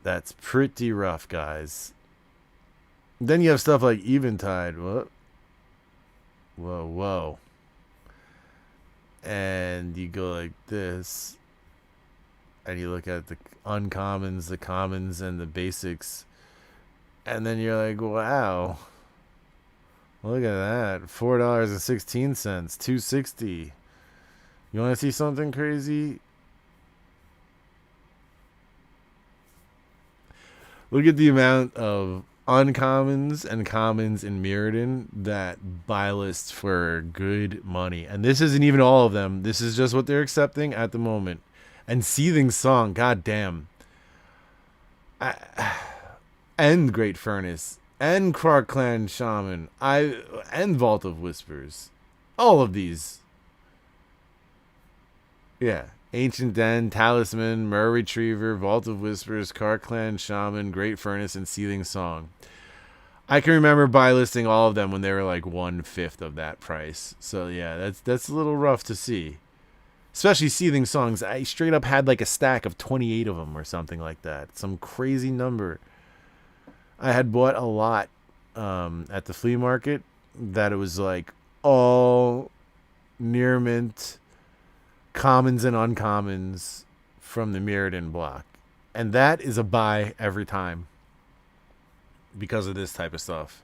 That's pretty rough, guys. Then you have stuff like Eventide. What? Whoa. And you go like this. And you look at the uncommons, the commons, and the basics. And then you're like, wow. Look at that. $4.16. 260. You want to see something crazy? Look at the amount of uncommons and commons in Mirrodin that buy lists for good money. And this isn't even all of them. This is just what they're accepting at the moment. And Seething Song, goddamn. And Great Furnace. And Krark Clan Shaman. And Vault of Whispers. All of these. Yeah. Ancient Den, Talisman, Mer Retriever, Vault of Whispers, Krark Clan Shaman, Great Furnace, and Seething Song. I can remember buy listing all of them when they were like 1/5 of that price. So yeah, that's a little rough to see. Especially Seething Songs. I straight up had like a stack of 28 of them or something like that. Some crazy number. I had bought a lot at the flea market that it was like all near mint commons and uncommons from the Mirrodin block. And that is a buy every time because of this type of stuff.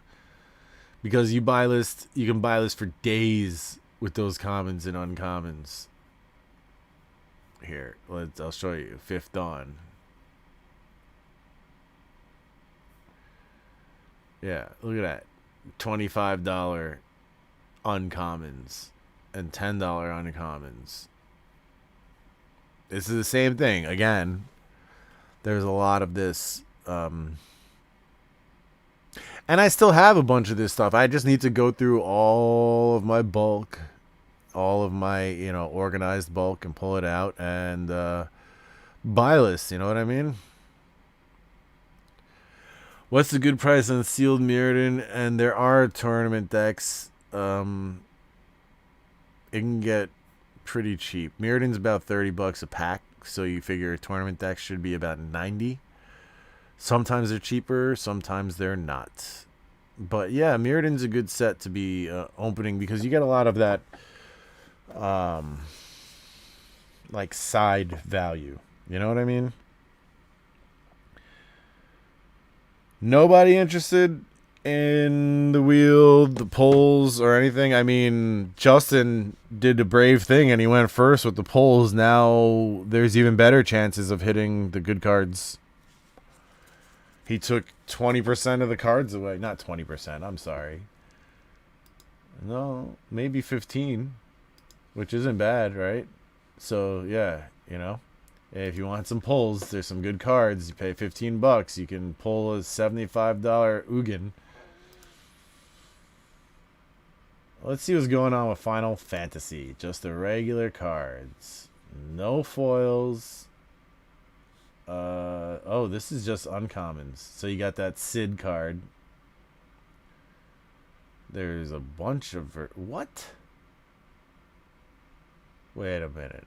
Because you can buy list for days with those commons and uncommons. Here, I'll show you. Fifth Dawn. Yeah, look at that. $25 uncommons and $10 uncommons. This is the same thing. Again, there's a lot of this. And I still have a bunch of this stuff. I just need to go through all of my bulk, all of my, organized bulk and pull it out and buy lists. You know what I mean? What's the good price on Sealed Mirrodin? And there are tournament decks. It can get pretty cheap. Mirrodin's about $30 a pack, so you figure tournament decks should be about 90. Sometimes they're cheaper, sometimes they're not. But yeah, Mirrodin's a good set to be opening because you get a lot of that like side value. You know what I mean? Nobody interested in the wheel, the polls, or anything. I mean, Justin did a brave thing and he went first with the polls. Now there's even better chances of hitting the good cards. He took 20% of the cards away. Not 20%, I'm sorry. No, maybe 15, which isn't bad, right? So, yeah, if you want some pulls, there's some good cards. You pay $15. You can pull a $75 Ugin. Let's see what's going on with Final Fantasy. Just the regular cards. No foils. Oh, this is just uncommons. So you got that Sid card. There's a bunch of... What? Wait a minute.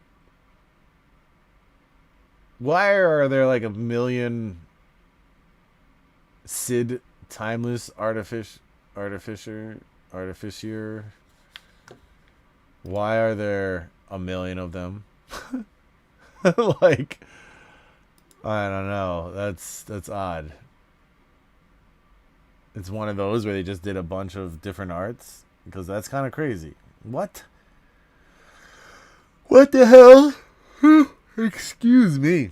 Why are there like a million Sid Timeless Artificer? Why are there a million of them? Like, I don't know. That's odd. It's one of those where they just did a bunch of different arts, because that's kind of crazy. What? What the hell? Excuse me.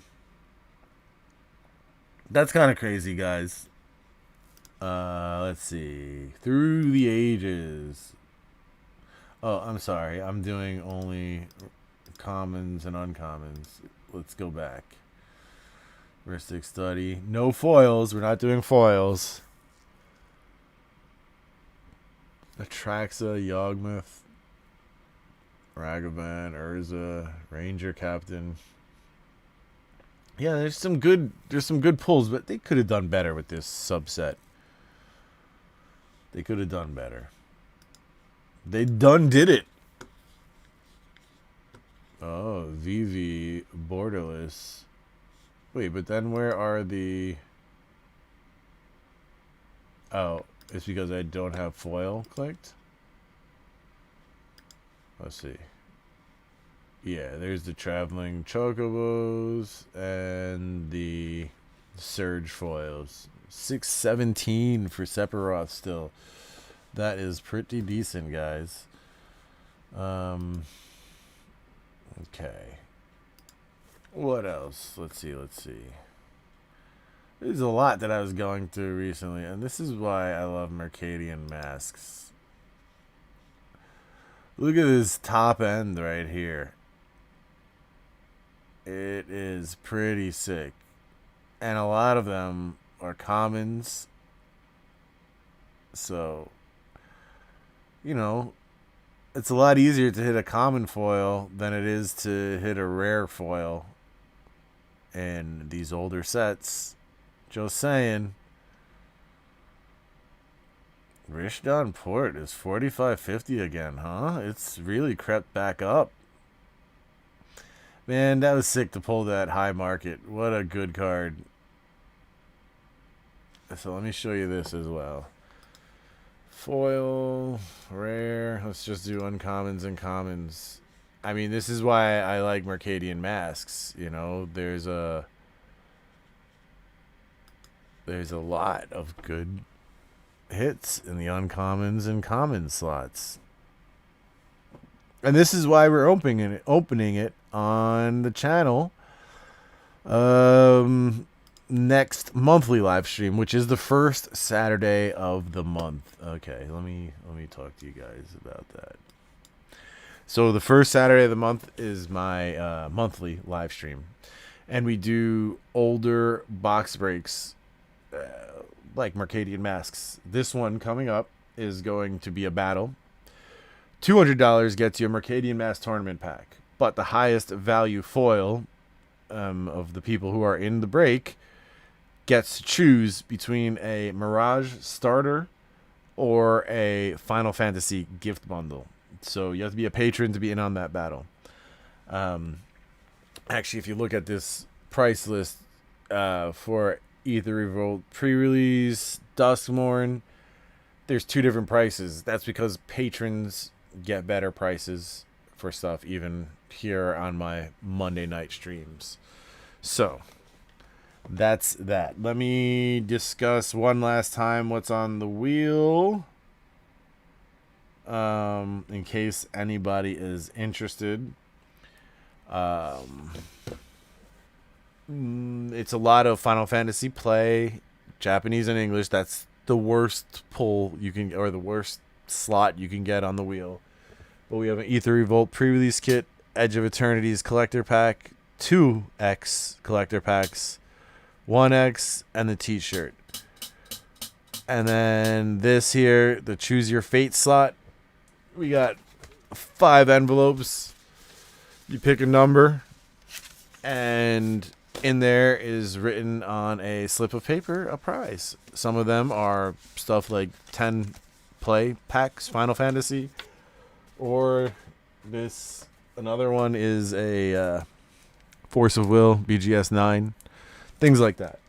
That's kind of crazy, guys. Let's see. Through the Ages. Oh, I'm sorry. I'm doing only commons and uncommons. Let's go back. Ristic Study. No foils. We're not doing foils. Atraxa, Yawgmoth, Ragavan, Urza, Ranger Captain. Yeah, there's some good pulls, but they could have done better with this subset. They could have done better. They done did it. Oh, Vivi, Borderless. Wait, but then where are the... Oh, it's because I don't have foil clicked? Let's see. Yeah, there's the Traveling Chocobos and the Surge foils. 617 for Sephiroth still. That is pretty decent, guys. Okay. What else? Let's see. There's a lot that I was going through recently, and this is why I love Mercadian masks. Look at this top end right here. It is pretty sick. And a lot of them are commons. So, you know, it's a lot easier to hit a common foil than it is to hit a rare foil in these older sets. Just saying. Rishdon Port is 45.50 again, huh? It's really crept back up. Man, that was sick to pull that high market. What a good card. So let me show you this as well. Foil, rare. Let's just do uncommons and commons. I mean, this is why I like Mercadian masks. You know, there's a lot of good hits in the uncommons and common slots. And this is why we're opening it on the channel next monthly live stream, which is the first Saturday of the month. Okay, let me talk to you guys about that. So the first Saturday of the month is my monthly live stream, and we do older box breaks like Mercadian masks. This one coming up is going to be a battle. $200 gets you a Mercadian Mask tournament pack, but the highest value foil of the people who are in the break gets to choose between a Mirage starter or a Final Fantasy gift bundle. So you have to be a patron to be in on that battle. Actually, if you look at this price list for Ether Revolt pre-release, Duskmorn, there's two different prices. That's because patrons get better prices for stuff even here on my Monday night streams. So that's that. Let me discuss one last time what's on the wheel, in case anybody is interested. It's a lot of Final Fantasy play, Japanese and English. That's the worst pull you can, or the worst slot you can get on the wheel. But we have an Ether Revolt pre-release kit, Edge of Eternities collector pack, 2X collector packs, 1X, and the t-shirt. And then this here, the Choose Your Fate slot. We got 5 envelopes. You pick a number, and in there is written on a slip of paper a prize. Some of them are stuff like 10 play packs, Final Fantasy, or this. Another one is a Force of Will, BGS 9, things like that.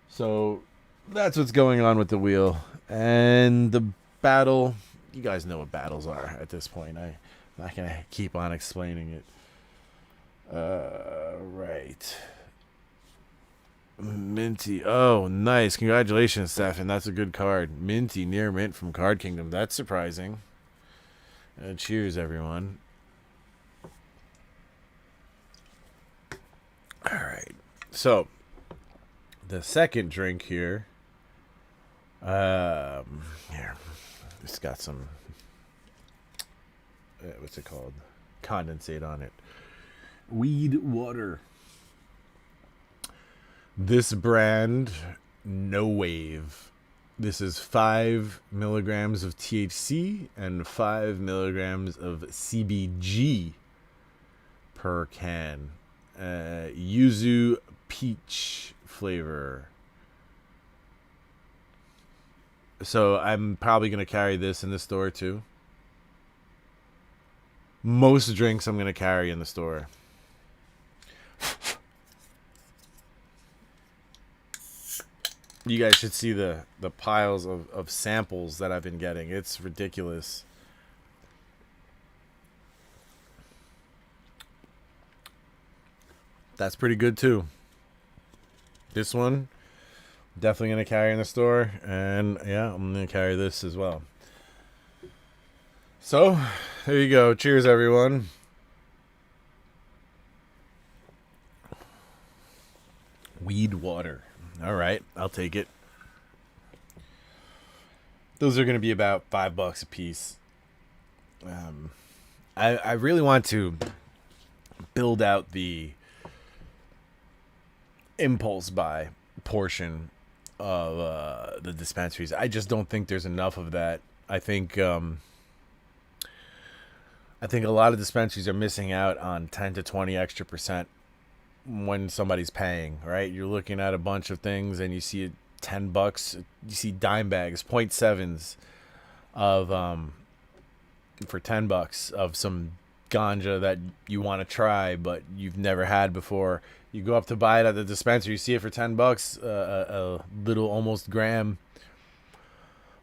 So that's what's going on with the wheel. And the battle, you guys know what battles are at this point. I'm not going to keep on explaining it. Right. Minty. Oh, nice. Congratulations, Stefan. That's a good card. Minty near mint from Card Kingdom. That's surprising. Cheers, everyone. All right. So, the second drink here. Here. It's got some. What's it called? Condensate on it. Weed water. This brand, No Wave. This is 5 milligrams of THC and 5 milligrams of CBG per can. Yuzu peach flavor. So I'm probably going to carry this in the store too. Most drinks I'm going to carry in the store. You guys should see the piles of samples that I've been getting. It's ridiculous. That's pretty good too. This one, Definitely going to carry in the store. And yeah, I'm going to carry this as well. So, there you go. Cheers, everyone. Weed water. All right, I'll take it. Those are going to be about $5 a piece. I really want to build out the impulse buy portion of the dispensaries. I just don't think there's enough of that. I think a lot of dispensaries are missing out on 10 to 20 extra percent when somebody's paying, right? You're looking at a bunch of things and you see $10, you see dime bags, 0.7s of for $10 of some ganja that you want to try but you've never had before. You go up to buy it at the dispensary, you see it for $10, a little almost gram.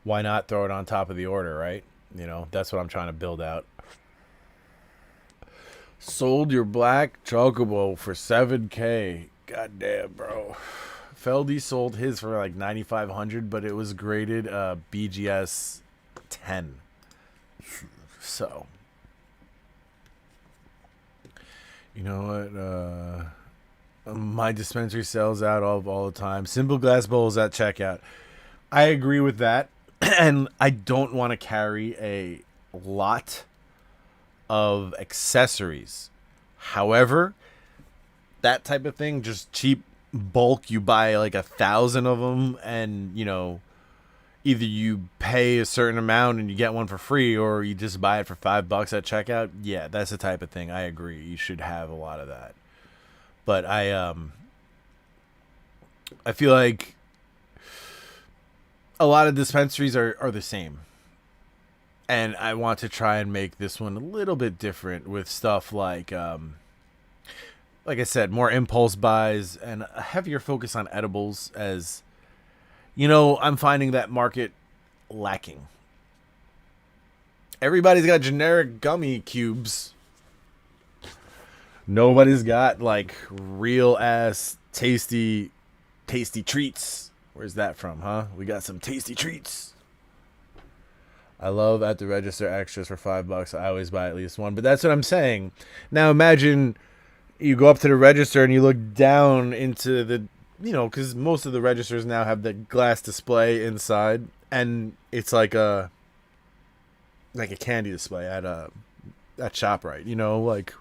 Why not throw it on top of the order, right? You know, that's what I'm trying to build out. Sold your black chocobo for $7K. God damn, bro. Feldy sold his for like $9,500, but it was graded BGS 10. So, you know what? My dispensary sells out all the time. Simple glass bowls at checkout. I agree with that, and I don't want to carry a lot of accessories. However, that type of thing, just cheap bulk, you buy like 1,000 of them, and you know, either you pay a certain amount and you get one for free, or you just buy it for $5 at checkout. Yeah, that's the type of thing. I agree. You should have a lot of that. But I feel like a lot of dispensaries are the same. And I want to try and make this one a little bit different with stuff like I said, more impulse buys and a heavier focus on edibles, as you know, I'm finding that market lacking. Everybody's got generic gummy cubes. Nobody's got like real ass tasty treats. Where's that from, huh? We got some tasty treats. I love at the register extras for $5. I always buy at least one, but that's what I'm saying. Now imagine you go up to the register and you look down into the, you know, because most of the registers now have the glass display inside, and it's like a candy display at ShopRite. You know, like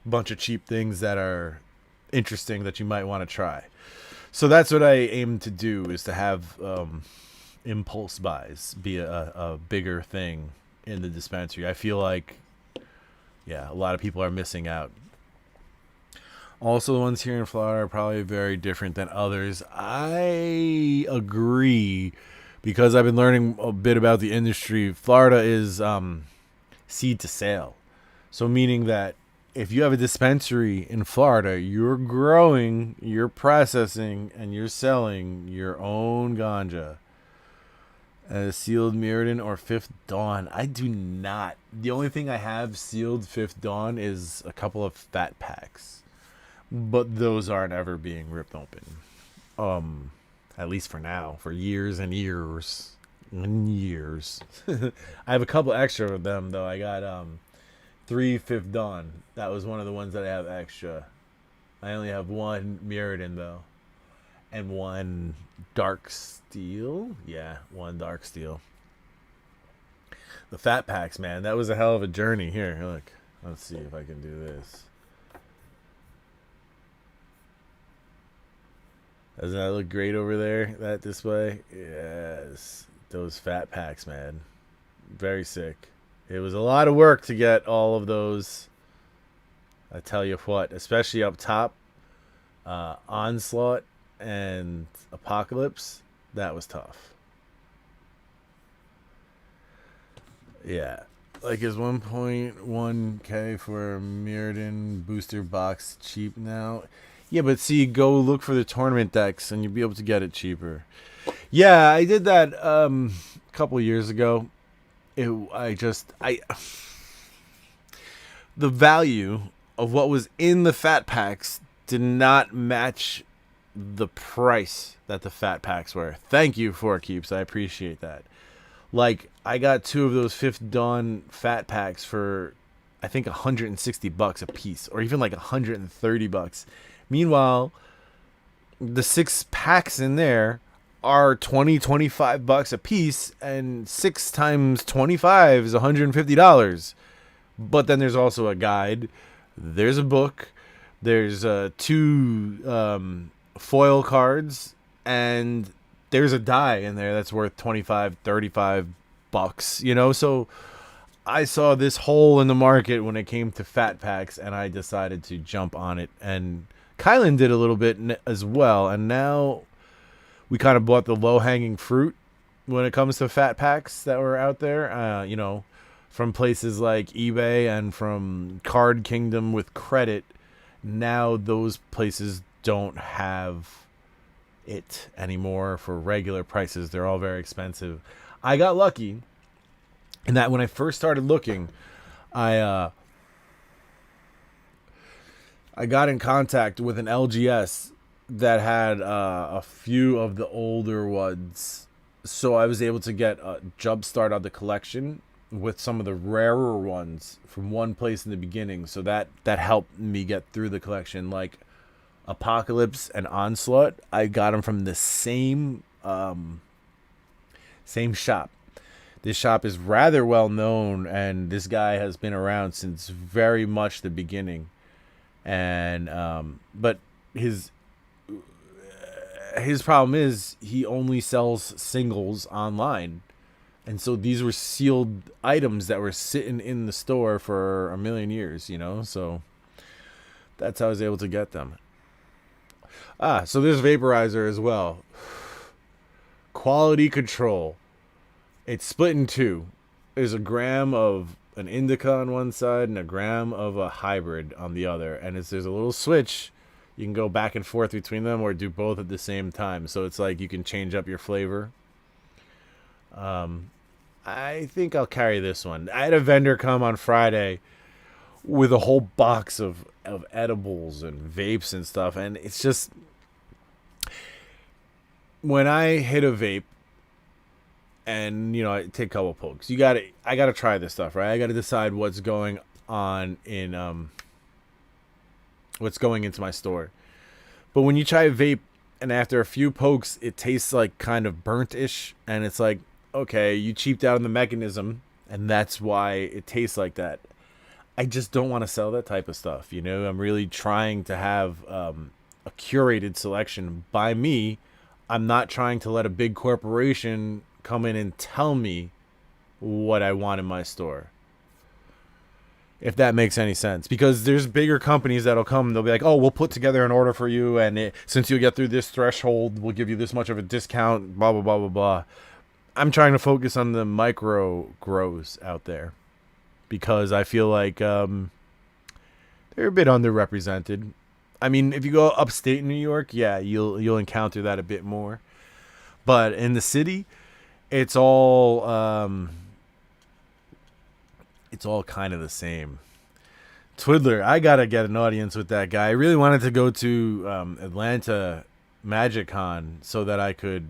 a bunch of cheap things that are interesting that you might want to try. So that's what I aim to do, is to have impulse buys be a bigger thing in the dispensary. I feel like, yeah, a lot of people are missing out. Also, the ones here in Florida are probably very different than others. I agree, because I've been learning a bit about the industry. Florida is seed to sale. So meaning that if you have a dispensary in Florida, you're growing, you're processing, and you're selling your own ganja. Sealed Mirrodin or Fifth Dawn. I do not. The only thing I have sealed Fifth Dawn is a couple of fat packs. But those aren't ever being ripped open. At least for now. For years and years. And years. I have a couple extra of them, though. I got 3 Fifth Dawn. That was one of the ones that I have extra. I only have 1 Mirrodin, though. And 1 Dark Steel. Yeah, 1 Dark Steel. The fat packs, man. That was a hell of a journey. Here, look. Let's see if I can do this. Doesn't that look great over there, that display? Yes. Those fat packs, man. Very sick. It was a lot of work to get all of those. I tell you what, especially up top. Onslaught and Apocalypse. That was tough. Yeah. Like, is 1.1K for a Mirrodin booster box cheap now? Yeah, but see, go look for the tournament decks and you'll be able to get it cheaper. Yeah, I did that a couple years ago. The value of what was in the fat packs did not match the price that the fat packs were. Thank you, for Keeps. I appreciate that. Like, I got 2 of those Fifth Dawn fat packs for, I think, $160 a piece, or even like $130. Meanwhile, the 6 packs in there are $25 a piece, and 6 times 25 is $150. But then there's also a guide. There's a book. There's 2 foil cards, and there's a die in there that's worth $25-$35, you know. So I saw this hole in the market when it came to fat packs, and I decided to jump on it. And Kylan did a little bit as well, and now we kind of bought the low-hanging fruit when it comes to fat packs that were out there, you know, from places like eBay and from Card Kingdom with credit. Now those places don't have it anymore for regular prices. They're all very expensive. I got lucky in that when I first started looking, I got in contact with an LGS that had a few of the older ones, so I was able to get a jump start on the collection with some of the rarer ones from one place in the beginning. So that helped me get through the collection. Like Apocalypse and Onslaught, I got them from the same shop. This shop is rather well known, and this guy has been around since very much the beginning. And but his problem is he only sells singles online. And so these were sealed items that were sitting in the store for a million years, you know? So that's how I was able to get them. So there's Vaporizer as well. Quality control. It's split in 2. There's a gram of an indica on one side and a gram of a hybrid on the other. And there's a little switch. You can go back and forth between them or do both at the same time. So it's like you can change up your flavor. I think I'll carry this one. I had a vendor come on Friday with a whole box of edibles and vapes and stuff, and it's just, when I hit a vape and, you know, I take a couple pokes, I gotta try this stuff, right? I gotta decide what's going on in what's going into my store. But when you try a vape and after a few pokes it tastes like kind of burnt-ish, and it's like, okay, you cheaped out on the mechanism, and that's why it tastes like that. I just don't want to sell that type of stuff, you know? I'm really trying to have a curated selection by me. I'm not trying to let a big corporation come in and tell me what I want in my store, if that makes any sense. Because there's bigger companies that'll come and they'll be like, oh, we'll put together an order for you, and since you get through this threshold, we'll give you this much of a discount, blah, blah, blah, blah, blah. I'm trying to focus on the micro grows out there because I feel like they're a bit underrepresented. I mean, if you go upstate New York, yeah, you'll encounter that a bit more. But in the city, it's all kind of the same. Twiddler, I gotta get an audience with that guy. I really wanted to go to Atlanta Magic Con so that I could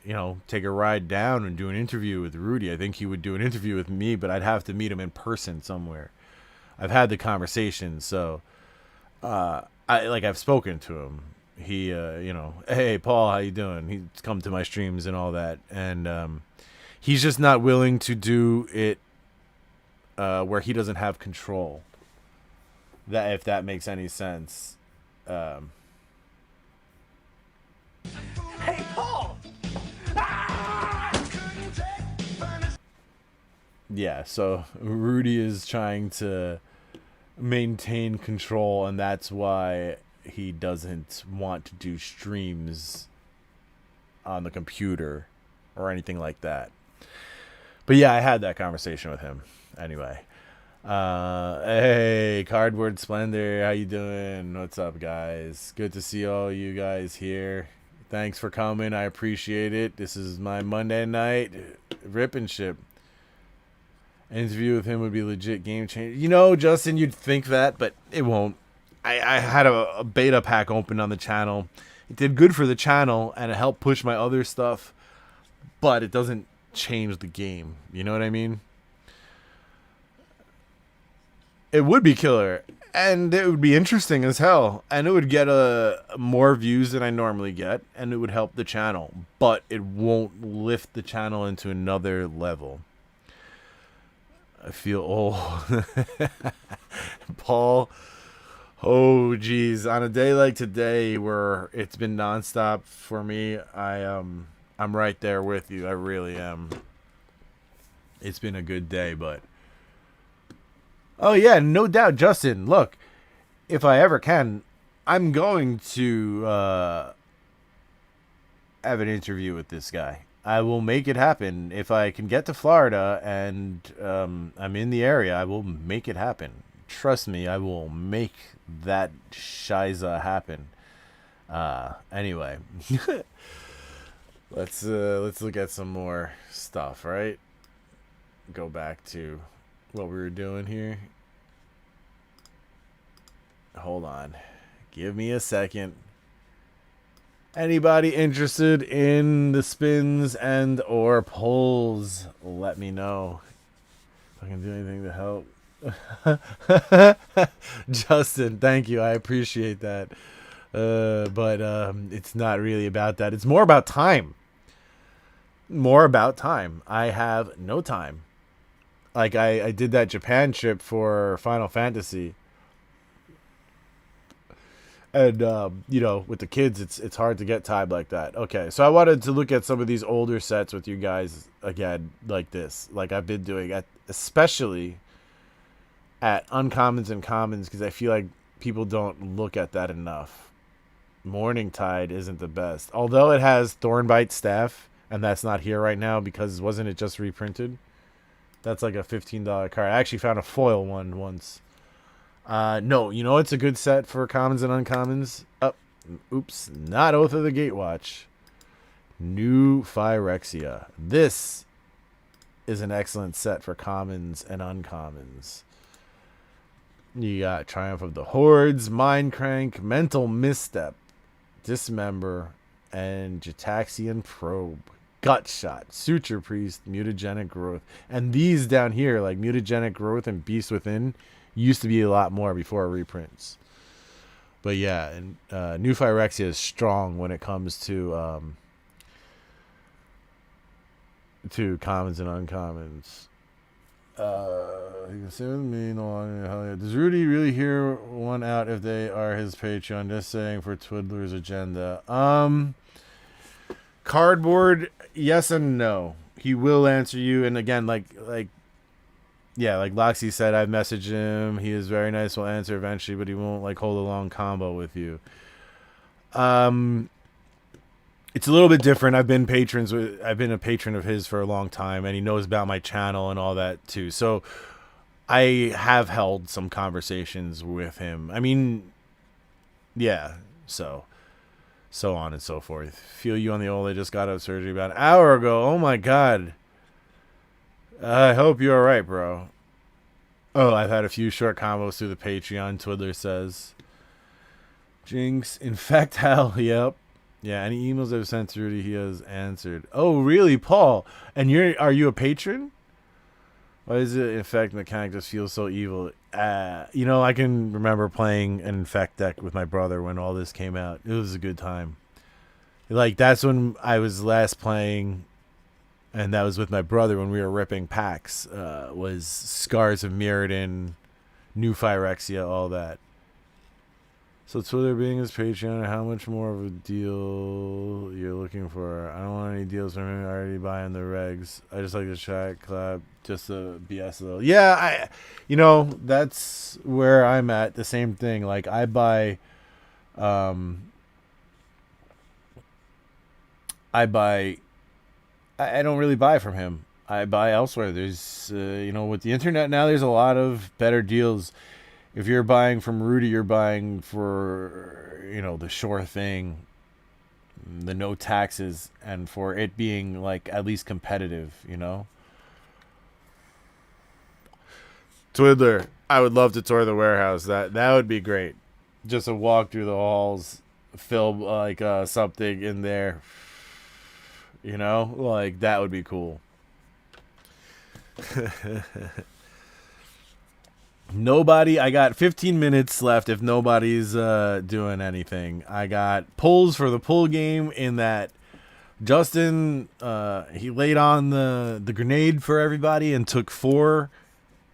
you know, take a ride down and do an interview with Rudy. I think he would do an interview with me, but I'd have to meet him in person somewhere. I've had the conversation, so I've spoken to him. He you know, hey Paul, how you doing? He's come to my streams and all that, and he's just not willing to do it where he doesn't have control. That, if that makes any sense. Hey Paul. Yeah, so Rudy is trying to maintain control, and that's why he doesn't want to do streams on the computer or anything like that. But yeah, I had that conversation with him. Anyway. Hey, Cardboard Splendor, how you doing? What's up, guys? Good to see all you guys here. Thanks for coming. I appreciate it. This is my Monday night rip and ship. An interview with him would be legit game changer. You know, Justin, you'd think that, but it won't. I had a beta pack open on the channel. It did good for the channel, and it helped push my other stuff, but it doesn't change the game. You know what I mean? It would be killer, and it would be interesting as hell, and it would get more views than I normally get, and it would help the channel, but it won't lift the channel into another level. I feel old. Paul, oh geez, on a day like today where it's been nonstop for me, I'm right there with you. I really am. It's been a good day, but oh yeah, no doubt, Justin. Look, if I ever can, I'm going to have an interview with this guy. I will make it happen. If I can get to Florida and I'm in the area, I will make it happen. Trust me, I will make that shiza happen. Anyway, let's look at some more stuff, right? Go back to what we were doing here. Hold on. Give me a second. Anybody interested in the spins and or polls, let me know. If I can do anything to help. Justin, thank you. I appreciate that. But it's not really about that. It's more about time. More about time. I have no time. Like I did that Japan trip for Final Fantasy. And, you know, with the kids, it's hard to get time like that. Okay, so I wanted to look at some of these older sets with you guys again, like this. Like I've been doing, especially at uncommons and commons, because I feel like people don't look at that enough. Morning Tide isn't the best. Although it has Thornbite Staff, and that's not here right now because wasn't it just reprinted? That's like a $15 card. I actually found a foil one once. No, you know it's a good set for commons and uncommons? Oops, not Oath of the Gatewatch. New Phyrexia. This is an excellent set for commons and uncommons. You got Triumph of the Hordes, Mindcrank, Mental Misstep, Dismember, and Jataxian Probe. Gutshot, Suture Priest, Mutagenic Growth. And these down here, like Mutagenic Growth and Beast Within, used to be a lot more before reprints. But yeah, and New Phyrexia is strong when it comes to commons and uncommons. You can say with me no longer. Does Rudy really hear one out if they are his Patreon? Just saying for Twiddler's agenda. Cardboard, yes and no. He will answer you, and again, like Loxy said, I've messaged him. He is very nice. Will answer eventually, but he won't like hold a long combo with you. It's a little bit different. I've been a patron of his for a long time, and he knows about my channel and all that too. So I have held some conversations with him. I mean, yeah. So on and so forth. Feel you on the old. I just got out of surgery about an hour ago. Oh my god. I hope you're alright, bro. Oh, I've had a few short combos through the Patreon, Twiddler says. Jinx, infect hell, yep. Yeah, any emails I've sent to Rudy, he has answered. Oh, really, Paul? And are you a patron? Why does it infect mechanic just feel so evil? You know, I can remember playing an infect deck with my brother when all this came out. It was a good time. Like, that's when I was last playing, and that was with my brother when we were ripping packs, was Scars of Mirrodin, New Phyrexia, all that. So Twitter being his Patreon, how much more of a deal you're looking for? I don't want any deals from him. I already buying the regs. I just like to chat, clap, just to BS a little. Yeah, that's where I'm at. The same thing. Like, I buy, I don't really buy from him. I buy elsewhere. There's, with the internet now, there's a lot of better deals. If you're buying from Rudy, you're buying for, the sure thing, the no taxes, and for it being, like, at least competitive, Twiddler, I would love to tour the warehouse. That would be great. Just a walk through the halls, film like something in there. You know, like that would be cool. Nobody. I got 15 minutes left if nobody's doing anything. I got pulls for the pull game in that Justin he laid on the grenade for everybody and took 4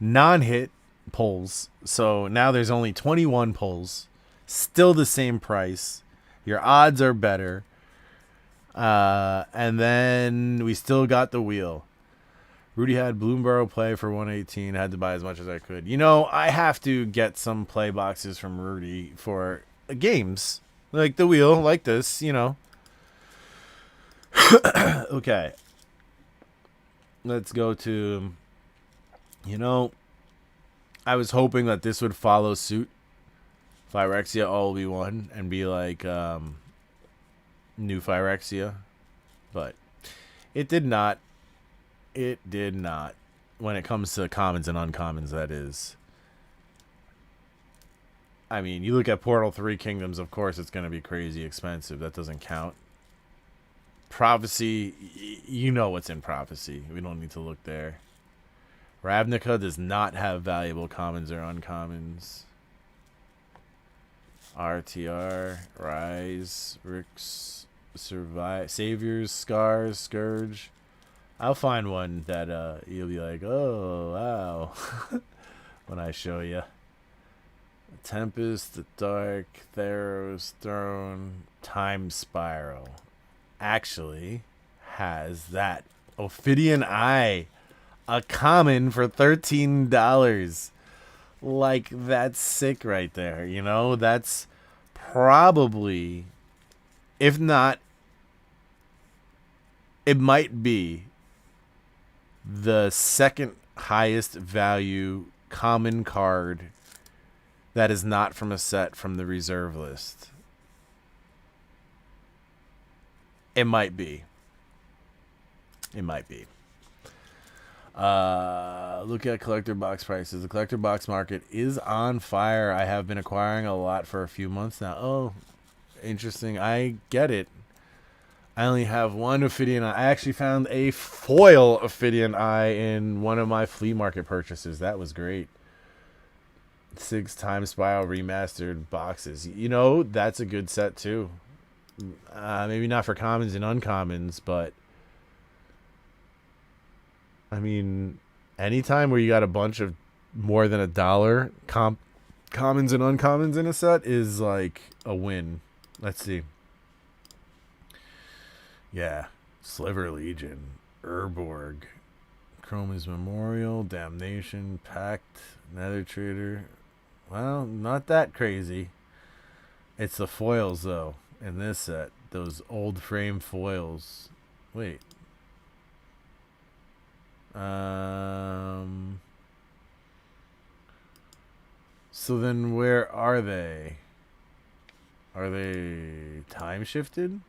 non-hit pulls. So now there's only 21 pulls. Still the same price. Your odds are better. And then we still got the wheel. Rudy had Bloomborough play for 118. Had to buy as much as I could. You know, I have to get some play boxes from Rudy for games. Like the wheel, like this, you know. Okay. Let's go to... You know, I was hoping that this would follow suit. Phyrexia all-will-be-one and be like new Phyrexia. But it did not. It did not. When it comes to commons and uncommons, that is. I mean, you look at Portal 3 Kingdoms, of course it's going to be crazy expensive. That doesn't count. Prophecy, you know what's in Prophecy. We don't need to look there. Ravnica does not have valuable commons or uncommons. RTR, Rise, Rix, Survive, Saviors, Scars, Scourge. I'll find one that you'll be like, oh, wow, when I show you. Tempest, the Dark, Theros, Throne, Time Spiral. Actually has that. Ophidian Eye. A common for $13. Like, that's sick right there, you know? That's probably, if not, it might be the second highest value common card that is not from a set from the reserve list. It might be. It might be. Look at collector box prices. The collector box market is on fire. I have been acquiring a lot for a few months now. Oh, interesting. I get it. I only have one Ophidian Eye. I actually found a foil Ophidian Eye in one of my flea market purchases. That was great. 6 Time Spiral remastered boxes. You know, that's a good set too. Maybe not for commons and uncommons, but I mean, anytime where you got a bunch of more than $1 commons and uncommons in a set is like a win. Let's see. Yeah. Sliver Legion, Urborg, Chroma's Memorial, Damnation, Pact, Nether Trader. Well, not that crazy. It's the foils, though, in this set. Those old frame foils. Wait. So then where are they? Are they time shifted?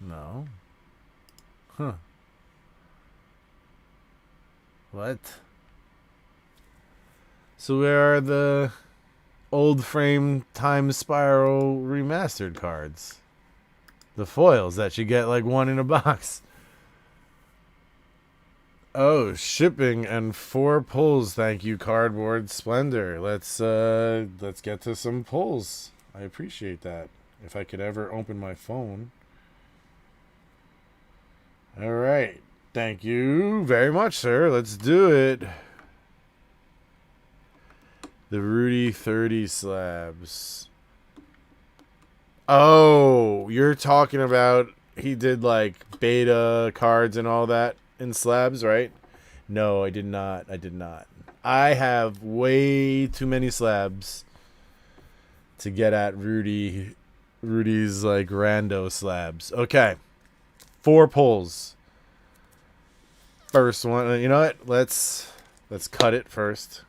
No. Huh. What? So where are the old frame Time Spiral remastered cards? The foils that you get like one in a box. Oh, shipping and 4 pulls. Thank you, Cardboard Splendor. Let's get to some pulls. I appreciate that. If I could ever open my phone. All right. Thank you very much, sir. Let's do it. The Rudy 30 slabs. Oh, you're talking about he did like beta cards and all that in slabs, right? No, I did not. I did not. I have way too many slabs to get at Rudy's like rando slabs. Okay. 4 pulls. First one, you know what? Let's cut it first.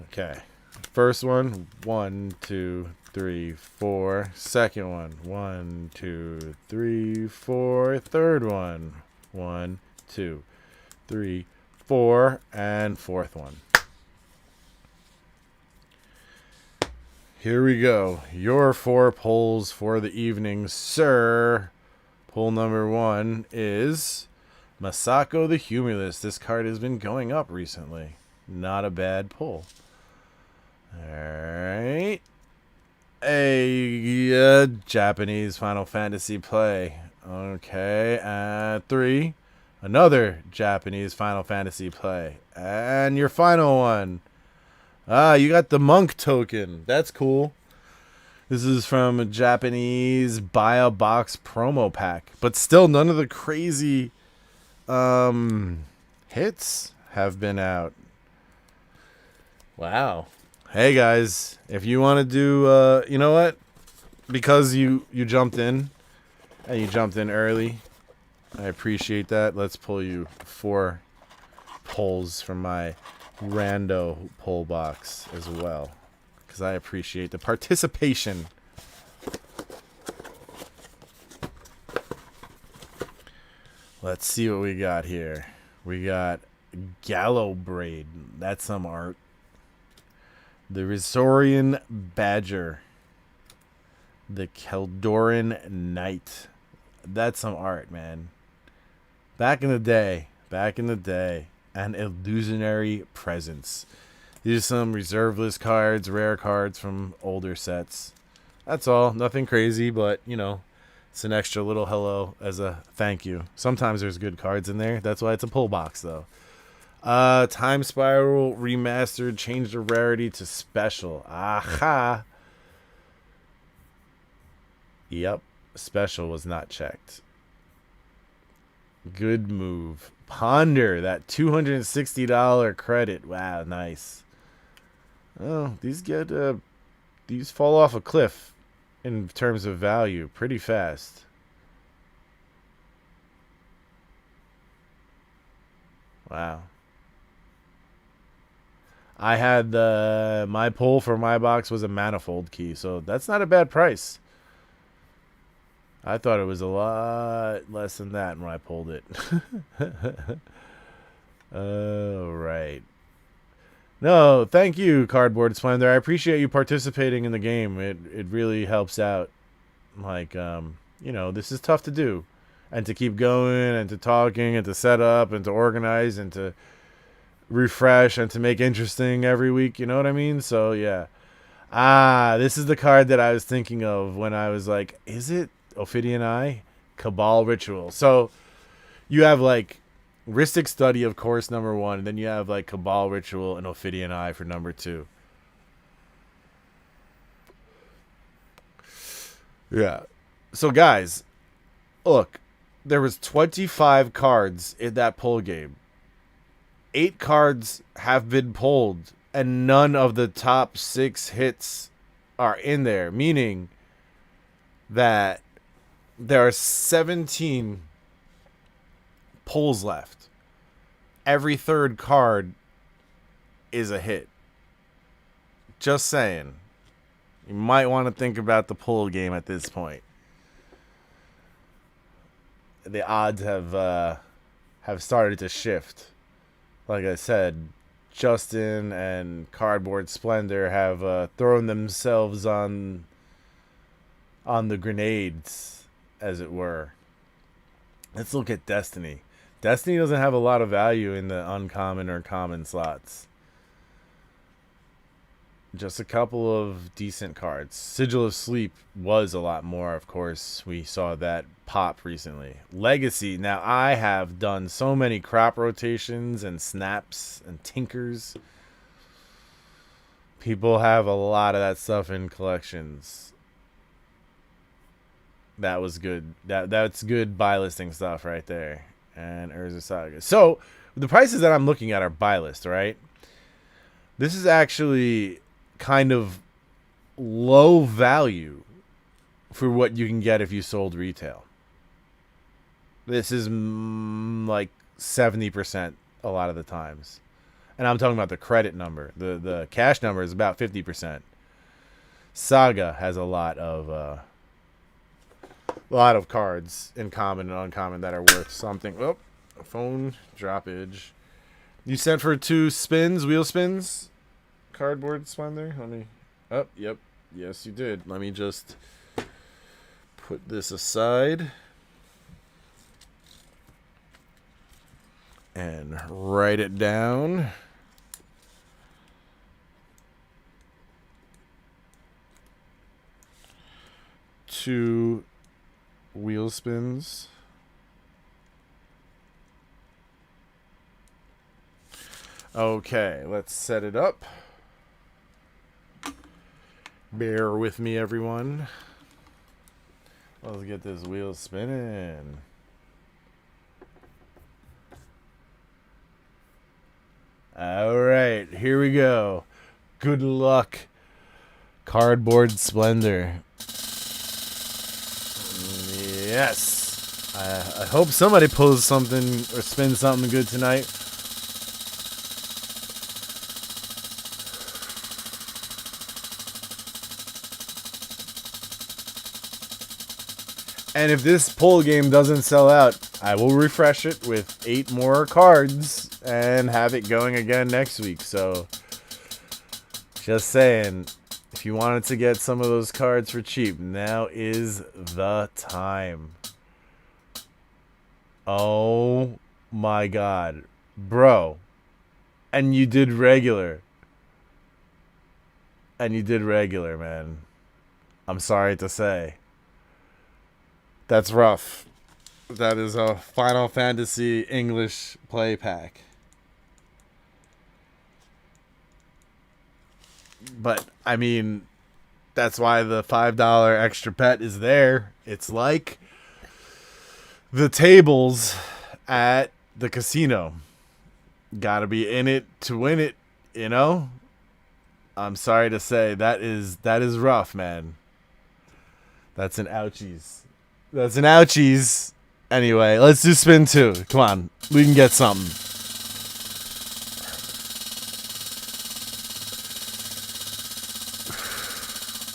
Okay. First one, 1, 2, 3, 4. Second one, 1, 2, 3, 4. Third one, 1, 2, 3, 4, and 4th one. Here we go. Your 4 pulls for the evening, sir. Pull number 1 is Masako the Humulus. This card has been going up recently. Not a bad pull. Alright. A Japanese Final Fantasy play. Okay. 3. Another Japanese Final Fantasy play. And your final one. You got the monk token. That's cool. This is from a Japanese buy a box promo pack. But still, none of the crazy hits have been out. Wow. Hey, guys. If you want to do, you know what? Because you jumped in, and you jumped in early, I appreciate that. Let's pull you 4 pulls from my rando pull box as well, because I appreciate the participation. Let's see what we got here. We got Gallow Braid. That's some art. The Risorian Badger. The Keldoran Knight. That's some art, man. Back in the day. An Illusionary Presence. These are some reserve list cards, rare cards from older sets. That's all. Nothing crazy, but, you know, it's an extra little hello as a thank you. Sometimes there's good cards in there. That's why it's a pull box, though. Time Spiral Remastered. Changed the rarity to special. Aha! Yep. Special was not checked. Good move. Ponder, that $260 credit. Wow, nice. Oh, these fall off a cliff in terms of value pretty fast. Wow. I had my pull for my box was a manifold key, so that's not a bad price. I thought it was a lot less than that when I pulled it. All right. No, thank you, Cardboard Splendor. I appreciate you participating in the game. It really helps out. Like, you know, this is tough to do. And to keep going, and to talking, and to set up, and to organize, and to refresh, and to make interesting every week. You know what I mean? So, yeah. This is the card that I was thinking of when I was like, is it Ophidian Eye? Cabal Ritual. So you have like Rhystic Study, of course, number 1, and then you have like Cabal Ritual and Ophidian Eye for number 2. Yeah. So guys, look, there was 25 cards in that pull game. 8 cards have been pulled, and none of the top 6 hits are in there, meaning that there are 17 pulls left. Every 3rd card is a hit. Just saying. You might want to think about the pull game at this point. The odds have started to shift. Like I said, Justin and Cardboard Splendor have thrown themselves on the grenades, as it were. Let's look at Destiny. Destiny doesn't have a lot of value in the uncommon or common slots. Just a couple of decent cards. Sigil of Sleep was a lot more, of course. We saw that pop recently. Legacy. Now, I have done so many crop rotations and snaps and tinkers. People have a lot of that stuff in collections. That was good. That's good buy listing stuff right there. And Urza Saga. So, the prices that I'm looking at are buy list, right? This is actually kind of low value for what you can get if you sold retail. This is like 70% a lot of the times. And I'm talking about the credit number. The cash number is about 50%. Saga has a lot of cards in common and uncommon that are worth something. Oh, phone droppage. You sent for 2 spins, wheel spins? Cardboard Splendor? Let me... Oh, yep. Yes, you did. Let me just put this aside. And write it down. Two wheel spins. Okay, let's set it up. Bear with me, everyone. Let's get this wheel spinning. All right, here we go. Good luck, Cardboard Splendor. Yes. I hope somebody pulls something or spins something good tonight. And if this pull game doesn't sell out, I will refresh it with 8 more cards and have it going again next week. So, just saying, if you wanted to get some of those cards for cheap, now is the time. Oh my god. Bro. And you did regular. And you did regular, man. I'm sorry to say. That's rough. That is a Final Fantasy English play pack. But, I mean, that's why the $5 extra bet is there. It's like the tables at the casino. Gotta be in it to win it, you know? I'm sorry to say, that is rough, man. That's an ouchies. That's an ouchies. Anyway, let's do spin 2. Come on. We can get something.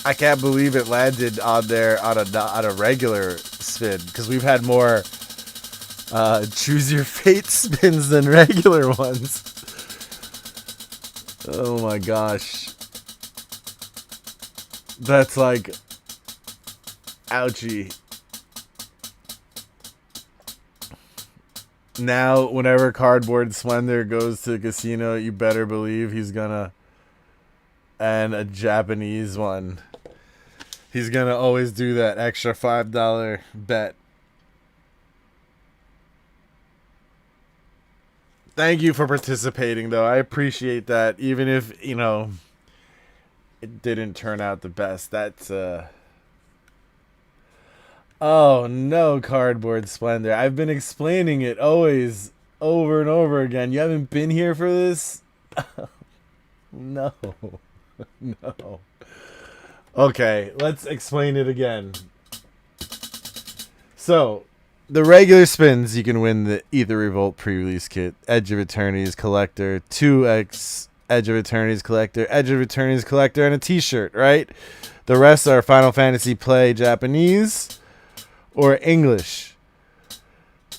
I can't believe it landed on there on a regular spin, because we've had more choose your fate spins than regular ones. Oh my gosh. That's like ouchie. Now, whenever Cardboard Splendor goes to the casino, you better believe he's gonna... And a Japanese one. He's gonna always do that extra $5 bet. Thank you for participating, though. I appreciate that. Even if, you know, it didn't turn out the best. That's, Oh, no, Cardboard Splendor. I've been explaining it always, over and over again. You haven't been here for this? No. No. Okay, let's explain it again. So, the regular spins, you can win the Ether Revolt pre-release kit, Edge of Eternities Collector, 2x Edge of Eternities Collector, Edge of Eternities Collector, and a t-shirt, right? The rest are Final Fantasy Play Japanese or English.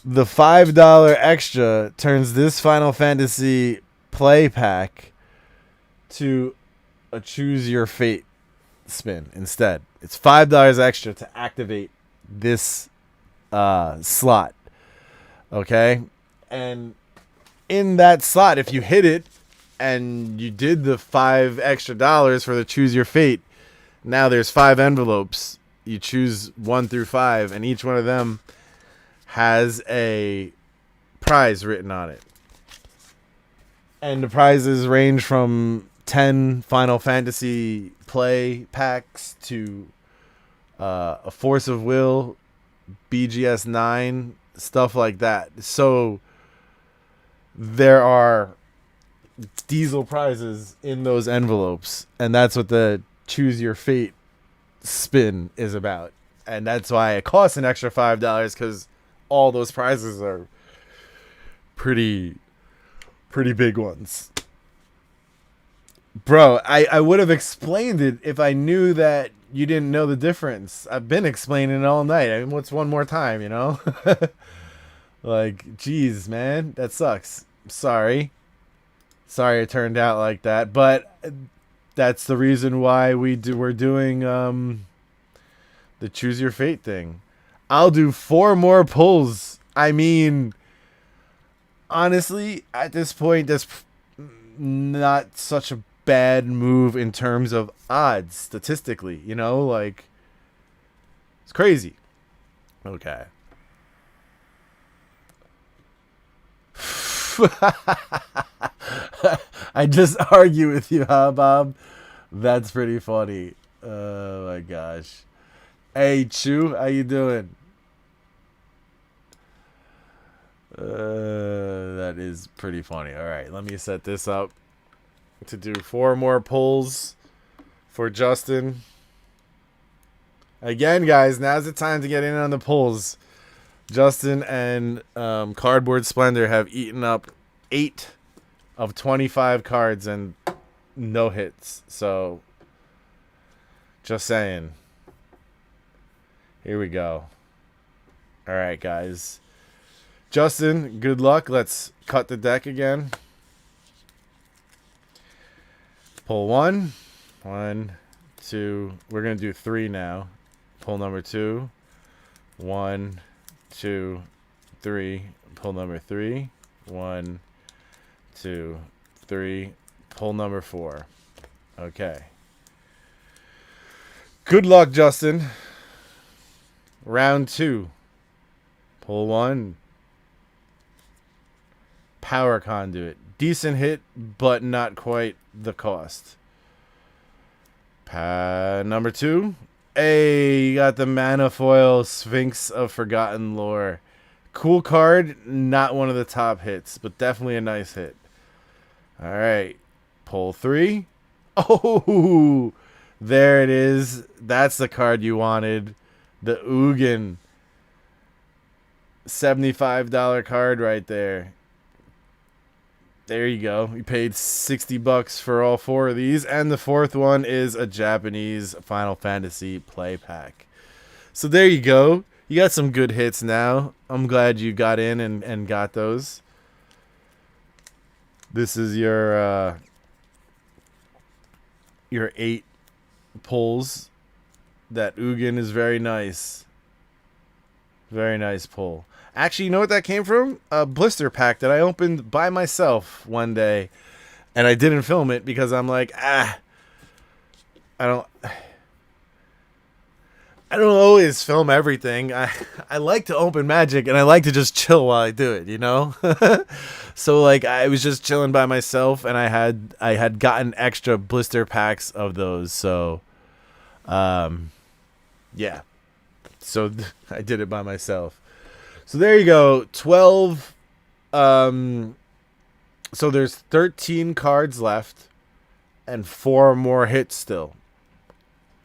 The $5 extra turns this Final Fantasy Play pack to a Choose Your Fate spin instead. It's $5 extra to activate this slot. Okay? And in that slot, if you hit it and you did the $5 extra for the Choose Your Fate, now there's 5 envelopes. You choose 1 through 5, and each one of them has a prize written on it. And the prizes range from 10 Final Fantasy play packs to a Force of Will, BGS 9, stuff like that. So there are diesel prizes in those envelopes, and that's what the Choose Your Fate spin is about. And that's why it costs an extra $5, because all those prizes are pretty big ones. Bro, I would have explained it if I knew that you didn't know the difference. I've been explaining it all night. I mean, what's one more time, you know? Like, geez, man, that sucks. Sorry. Sorry it turned out like that, but that's the reason why we're doing the choose your fate thing. I'll do 4 more pulls. I mean, honestly, at this point, that's not such a bad move in terms of odds statistically. You know, like, it's crazy. Okay. I just argue with you, huh, Bob? That's pretty funny. Oh my gosh. Hey, Chew, how you doing? That is pretty funny. All right, let me set this up to do 4 more pulls for Justin. Again, guys, now's the time to get in on the pulls. Justin and Cardboard Splendor have eaten up 8 of 25 cards and no hits. So, just saying. Here we go. All right, guys. Justin, good luck. Let's cut the deck again. Pull 1. 1, 2. We're going to do 3 now. Pull number 2. 1, 2, 3. Pull number 3. 1, 2, 3. Pull number 4. Okay. Good luck, Justin. Round 2. Pull 1. Power Conduit. Decent hit, but not quite the cost. Number 2. Hey, you got the Mana Foil Sphinx of Forgotten Lore. Cool card, not one of the top hits, but definitely a nice hit. All right. Pull 3. Oh, there it is. That's the card you wanted. The Ugin. $75 card right there. There you go. You paid $60 for all 4 of these. And the 4th one is a Japanese Final Fantasy play pack. So there you go. You got some good hits now. I'm glad you got in and got those. This is your 8 pulls. That Ugin is very nice. Very nice pull. Actually, you know what that came from? A blister pack that I opened by myself one day. And I didn't film it because I'm like, I don't always film everything. I like to open Magic and I like to just chill while I do it, you know? So like I was just chilling by myself and I had gotten extra blister packs of those. So yeah. So I did it by myself. So there you go. 12 so there's 13 cards left and 4 more hits still.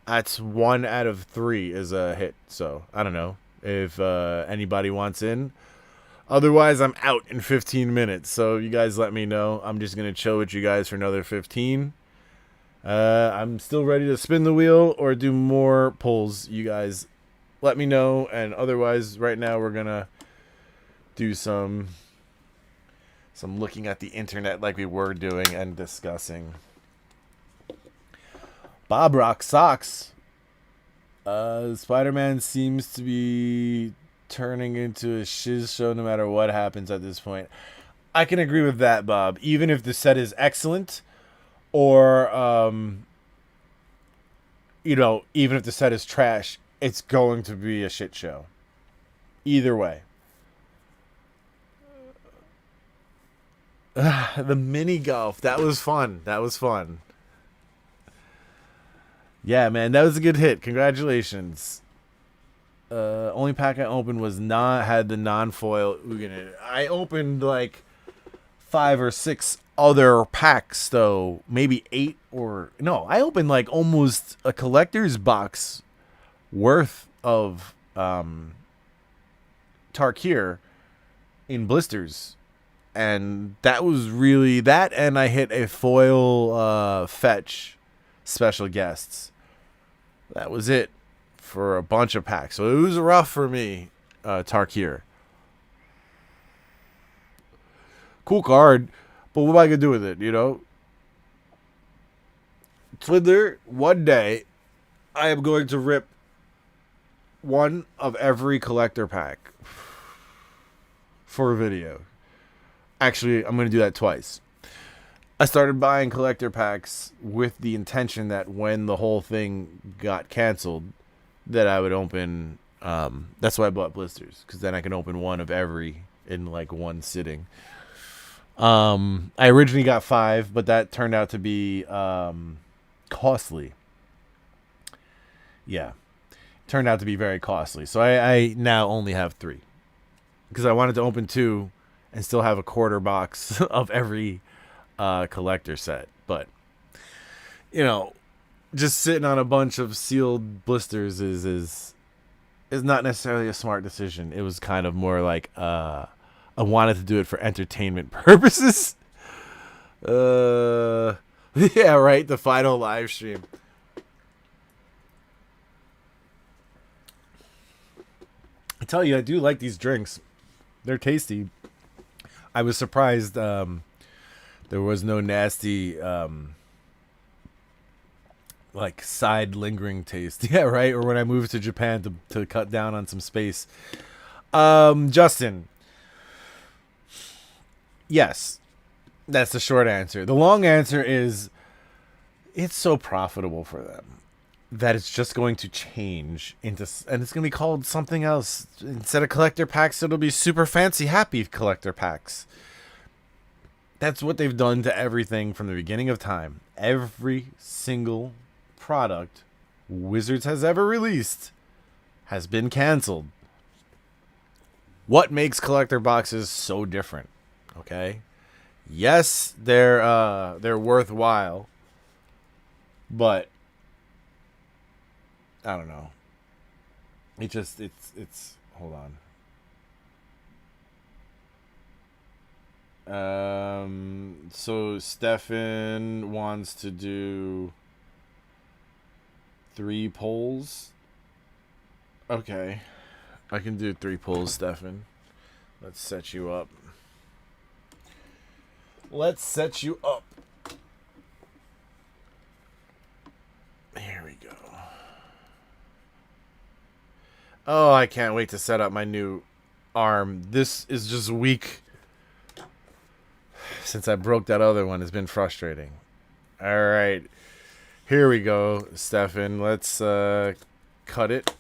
That's 1 out of 3 is a hit. So I don't know if anybody wants in. Otherwise, I'm out in 15 minutes. So you guys let me know. I'm just going to chill with you guys for another 15. I'm still ready to spin the wheel or do more pulls. You guys let me know. And otherwise, right now, we're going to do some looking at the internet like we were doing and discussing. Bob Rock Socks. Spider-Man seems to be turning into a shiz show no matter what happens at this point. I can agree with that, Bob. Even if the set is excellent, or even if the set is trash, it's going to be a shit show. Either way. The mini golf. That was fun. Yeah, man, that was a good hit. Congratulations. Only pack I opened had the non-foil Ugin in it. I opened like 5 or 6 other packs, though. Maybe 8 or... No, I opened like almost a collector's box worth of Tarkir in blisters. And that was really... That, and I hit a foil fetch special guests. That was it for a bunch of packs. So it was rough for me, Tarkir. Cool card. But what am I gonna do with it? You know, Twiddler. One day, I am going to rip one of every collector pack for a video. Actually, I'm gonna do that twice. I started buying collector packs with the intention that when the whole thing got canceled, that I would open. That's why I bought blisters, because then I can open one of every in like one sitting. I originally got 5, but that turned out to be costly. Yeah, turned out to be very costly. So I now only have 3, because I wanted to open 2 and still have a quarter box of every collector set. But you know, just sitting on a bunch of sealed blisters is not necessarily a smart decision. It was kind of more like I wanted to do it for entertainment purposes. Yeah, right. The final live stream. I tell you, I do like these drinks. They're tasty. I was surprised there was no nasty like side lingering taste. Yeah, right. Or when I moved to Japan to cut down on some space. Justin. Yes. That's the short answer. The long answer is it's so profitable for them that it's just going to change into, and it's going to be called something else. Instead of collector packs, it'll be super fancy happy collector packs. That's what they've done to everything from the beginning of time. Every single product Wizards has ever released has been canceled. What makes collector boxes so different? Okay? Yes, they're worthwhile, but I don't know. It's hold on. So Stefan wants to do 3 polls. Okay. I can do 3 polls, Stefan. Let's set you up. Let's set you up. Here we go. Oh, I can't wait to set up my new arm. This is just weak. Since I broke that other one, it's been frustrating. All right. Here we go, Stefan. Let's cut it.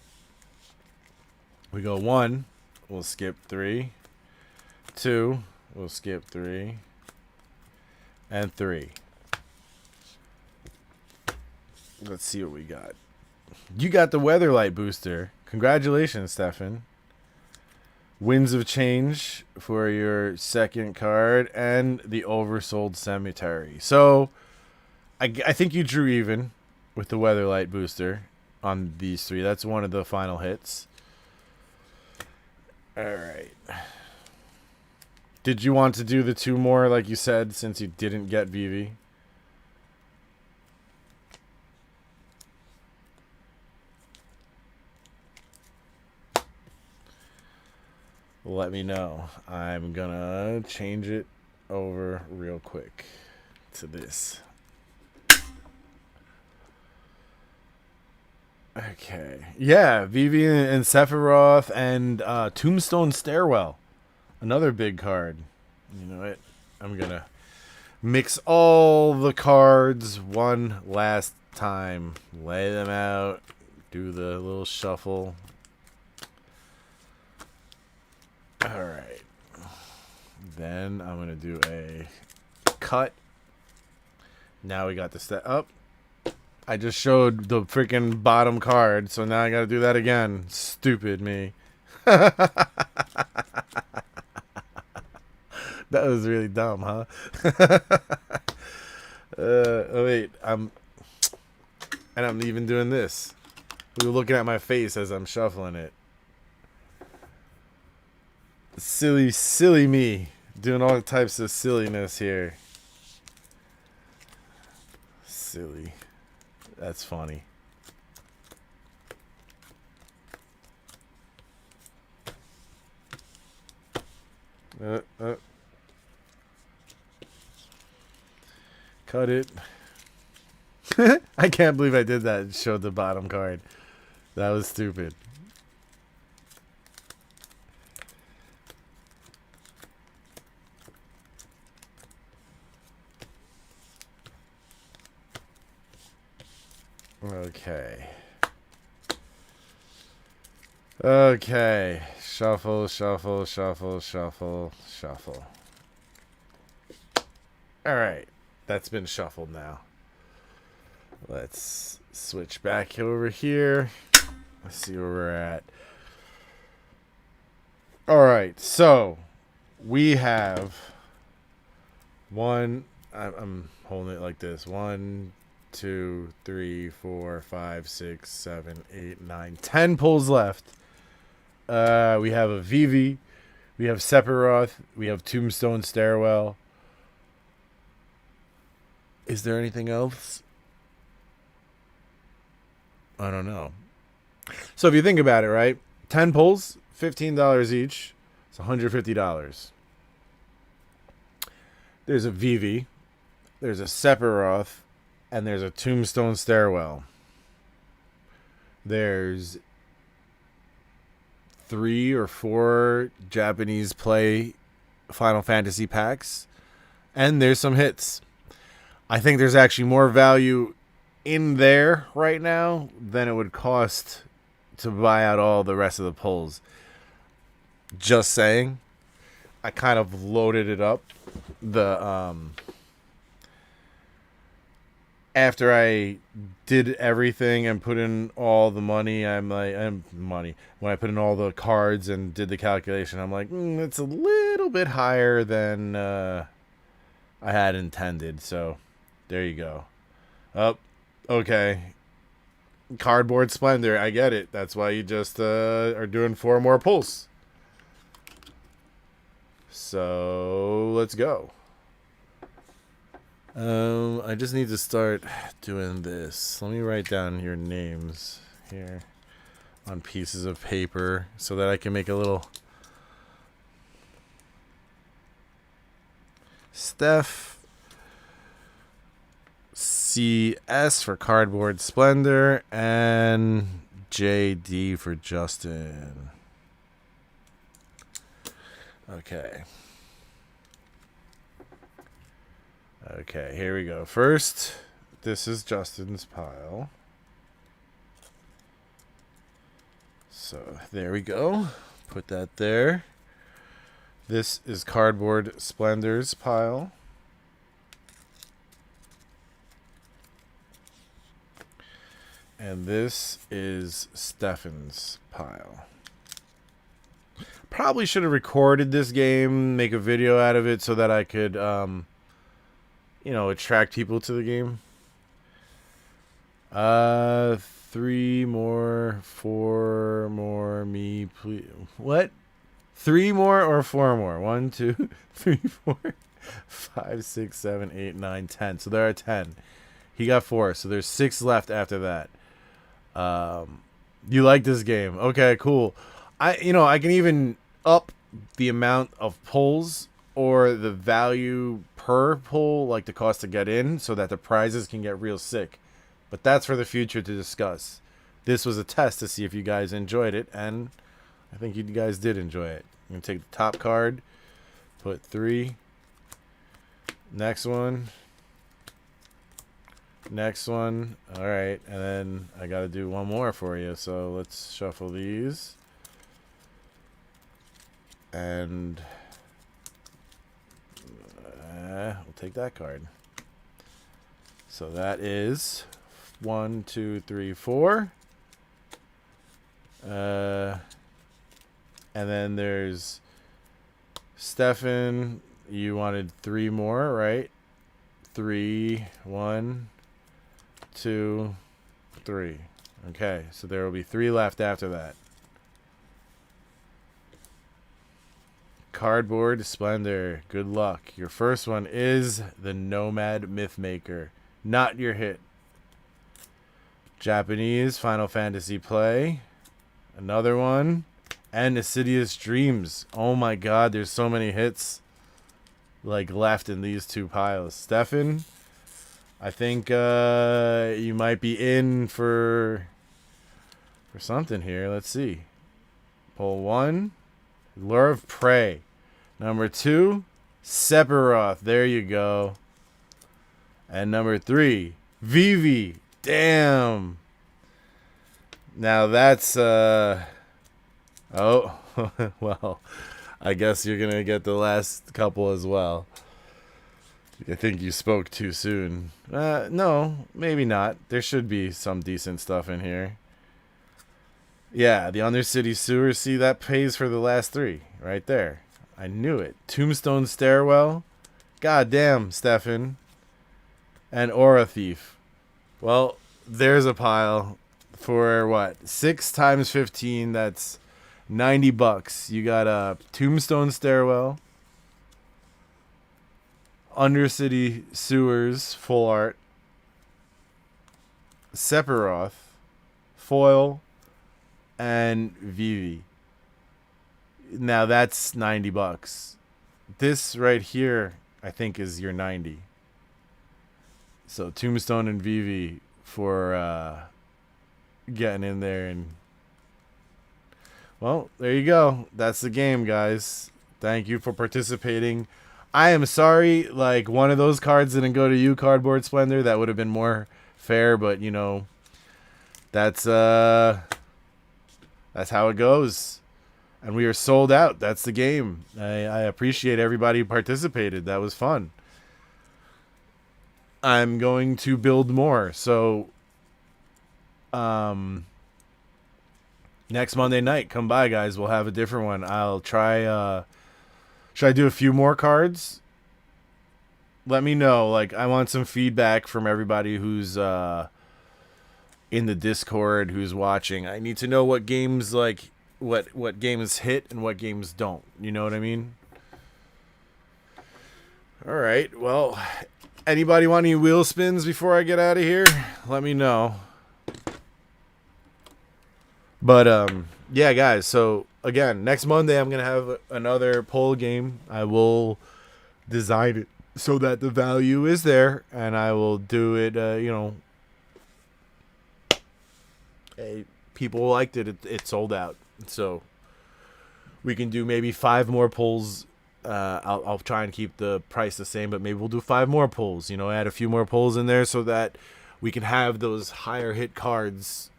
We go 1. We'll skip 3. 2. We'll skip 3. And 3. Let's see what we got. You got the Weatherlight booster. Congratulations, Stefan. Winds of Change for your second card, and the Oversold Cemetery. So, I think you drew even with the Weatherlight booster on these 3. That's one of the final hits. All right. Did you want to do the 2 more, like you said, since you didn't get Vivi? Let me know. I'm gonna change it over real quick to this. Okay. Yeah, Vivi and Sephiroth and Tombstone Stairwell. Another big card. You know what? I'm gonna mix all the cards one last time. Lay them out. Do the little shuffle. Alright. Then I'm going to do a cut. Now we got the step up. I just showed the freaking bottom card, so now I got to do that again. Stupid me. That was really dumb, huh? Oh wait, I'm even doing this. You were looking at my face as I'm shuffling it. Silly me. Doing all types of silliness here. Silly. That's funny. Cut it. I can't believe I did that and showed the bottom card. That was stupid. Okay. Okay. Shuffle, shuffle, shuffle, shuffle, shuffle. Alright. That's been shuffled now. Let's switch back over here. Let's see where we're at. Alright, so we have one. I'm holding it like this. 1, 2, 3, 4, 5, 6, 7, 8, 9, 10 pulls left. We have a Vivi. We have Sephiroth. We have Tombstone Stairwell. Is there anything else? I don't know. So if you think about it, right? 10 pulls, $15 each. It's $150. There's a Vivi. There's a Sephiroth. And there's a Tombstone Stairwell. There's 3 or 4 Japanese play Final Fantasy packs. And there's some hits. I think there's actually more value in there right now than it would cost to buy out all the rest of the pulls. Just saying. I kind of loaded it up. After I did everything and put in all the money, when I put in all the cards and did the calculation, I'm like, it's a little bit higher than I had intended. So there you go. Okay. Cardboard Splendor, I get it. That's why you just are doing 4 more pulls. So let's go. I just need to start doing this. Let me write down your names here on pieces of paper so that I can make a little Steph CS for Cardboard Splendor and JD for Justin. Okay. Okay, here we go. First, this is Justin's pile. So, there we go. Put that there. This is Cardboard Splendor's pile. And this is Stefan's pile. Probably should have recorded this game, make a video out of it so that I could, attract people to the game. 3 more, 4 more, me, please. What? 3 more or 4 more? 1, 2, 3, 4, 5, 6, 7, 8, 9, 10. So there are 10. He got 4, so there's 6 left after that. You like this game? Okay, cool. I can even up the amount of pulls or the value per pull, like the cost to get in, so that the prizes can get real sick. But that's for the future to discuss. This was a test to see if you guys enjoyed it, and I think you guys did enjoy it. I'm going to take the top card, put 3. Next one. Next one. All right, and then I got to do one more for you, so let's shuffle these. And we'll take that card. So that is 1, 2, 3, 4. And then there's Stefan. You wanted 3 more, right? 3, 1, 2, 3. Okay, so there will be 3 left after that. Cardboard Splendor. Good luck. Your first one is the Nomad Mythmaker. Not your hit. Japanese Final Fantasy Play. Another one. And Assidious Dreams. Oh my god, there's so many hits left in these 2 piles. Stefan. I think you might be in for something here. Let's see. Pull 1, Lure of Prey. Number 2, Sephiroth. There you go. And number 3, Vivi. Damn. Now that's oh well, I guess you're gonna get the last couple as well. I think you spoke too soon. No, maybe not. There should be some decent stuff in here. Yeah, the Undercity Sewer. See, that pays for the last 3 right there. I knew it. Tombstone Stairwell. God damn, Stefan. And Aura Thief. Well, there's a pile for what? 6 times 15. That's $90. You got a Tombstone Stairwell, Undercity Sewers full art, Sephiroth, foil, and Vivi. Now that's $90. This right here, I think, is your 90. So Tombstone and Vivi for getting in there. And well, there you go. That's the game, guys. Thank you for participating. I am sorry, like, one of those cards didn't go to you, Cardboard Splendor. That would have been more fair, but you know, that's how it goes. And we are sold out. That's the game. I appreciate everybody who participated. That was fun. I'm going to build more. So next Monday night, come by, guys. We'll have a different one. I'll try should I do a few more cards? Let me know. Like, I want some feedback from everybody who's in the Discord, who's watching. I need to know what games, like, what games hit and what games don't. You know what I mean? All right. Well, anybody want any wheel spins before I get out of here? Let me know. But yeah, guys. So again, next Monday I'm gonna have another poll game. I will design it so that the value is there, and I will do it. You know, people liked it. It sold out. So we can do maybe 5 more polls. I'll try and keep the price the same, but maybe we'll do 5 more polls. You know, add a few more polls in there so that we can have those higher hit cards,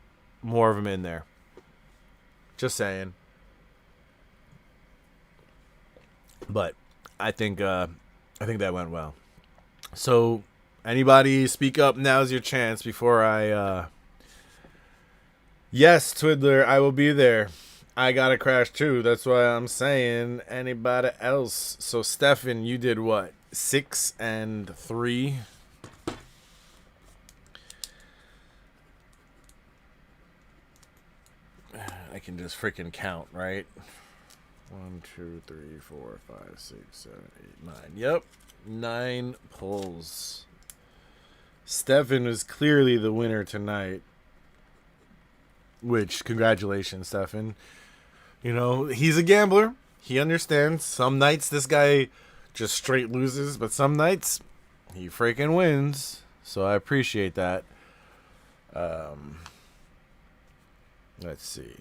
more of them in there. Just saying. But I think that went well. So anybody speak up, now's your chance before I yes, Twiddler, I will be there. I gotta crash too. That's why I'm saying anybody else. So Stefan, you did what? 6 and 3. I can just freaking count, right? 1, 2, 3, 4, 5, 6, 7, 8, 9. Yep, 9 pulls. Stefan is clearly the winner tonight. Which, congratulations, Stefan. You know, he's a gambler. He understands. Some nights this guy just straight loses, but some nights he freaking wins. So I appreciate that. Let's see.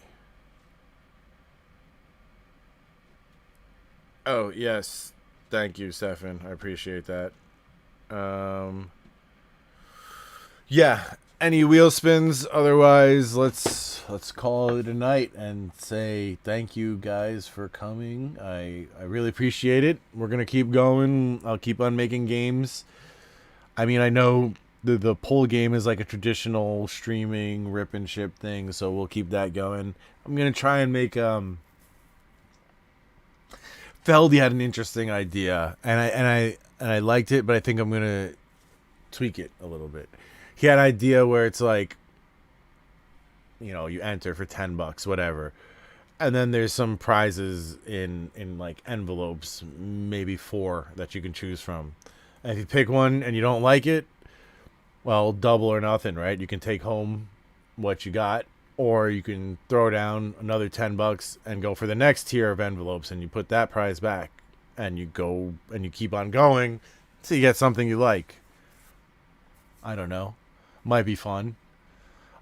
Oh, yes. Thank you, Stefan. I appreciate that. Yeah. Any wheel spins? Otherwise, let's call it a night and say thank you guys for coming. I really appreciate it. We're gonna keep going. I'll keep on making games. I mean, I know the poll game is like a traditional streaming rip and ship thing, so we'll keep that going. I'm gonna try and make Feldy had an interesting idea, and I liked it, but I think I'm gonna tweak it a little bit. He had an idea where it's like, you know, you enter for $10, whatever, and then there's some prizes in like envelopes, maybe 4 that you can choose from. And if you pick one and you don't like it, well, double or nothing, right? You can take home what you got, or you can throw down another $10 and go for the next tier of envelopes, and you put that prize back, and you go and you keep on going till you get something you like. I don't know. Might be fun.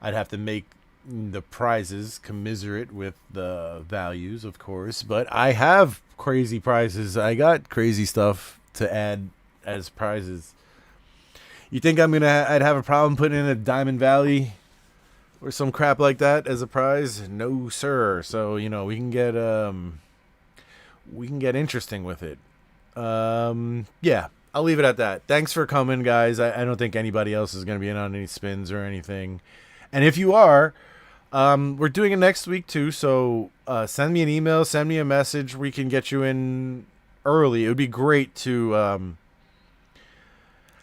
I'd have to make the prizes commiserate with the values, of course. But I have crazy prizes. I got crazy stuff to add as prizes. You think I'd have a problem putting in a Diamond Valley or some crap like that as a prize? No, sir. So we can get interesting with it. Yeah, I'll leave it at that. Thanks for coming, guys. I don't think anybody else is going to be in on any spins or anything. And if you are, we're doing it next week too. So send me an email, send me a message. We can get you in early. It would be great to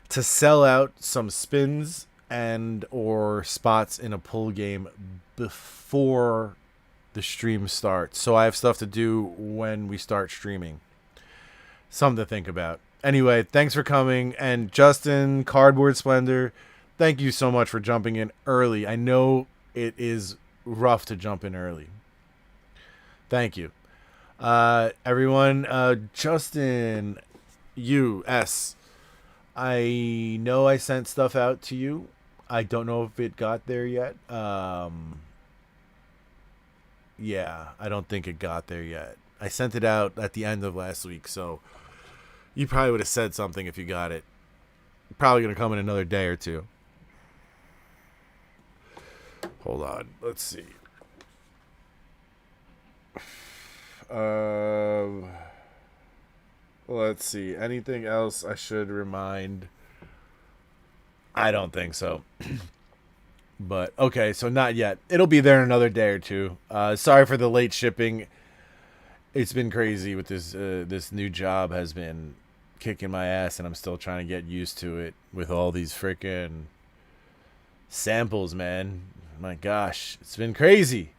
sell out some spins and or spots in a pull game before the stream starts. So I have stuff to do when we start streaming. Something to think about. Anyway, thanks for coming. And Justin, Cardboard Splendor, thank you so much for jumping in early. I know it is rough to jump in early. Thank you. Everyone, Justin, U.S., I know I sent stuff out to you. I don't know if it got there yet. Yeah, I don't think it got there yet. I sent it out at the end of last week, so you probably would have said something if you got it. Probably going to come in another day or two. Hold on. Let's see. Let's see. Anything else I should remind? I don't think so. But, okay, so not yet. It'll be there in another day or two. Sorry for the late shipping. It's been crazy with this. This new job has been kicking my ass, and I'm still trying to get used to it with all these freaking samples, man. My gosh, it's been crazy.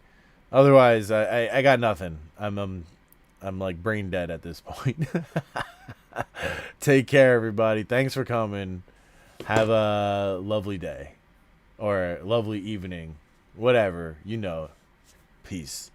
Otherwise, I got nothing. I'm like brain dead at this point. Take care, everybody. Thanks for coming. Have a lovely day or lovely evening, whatever, Peace.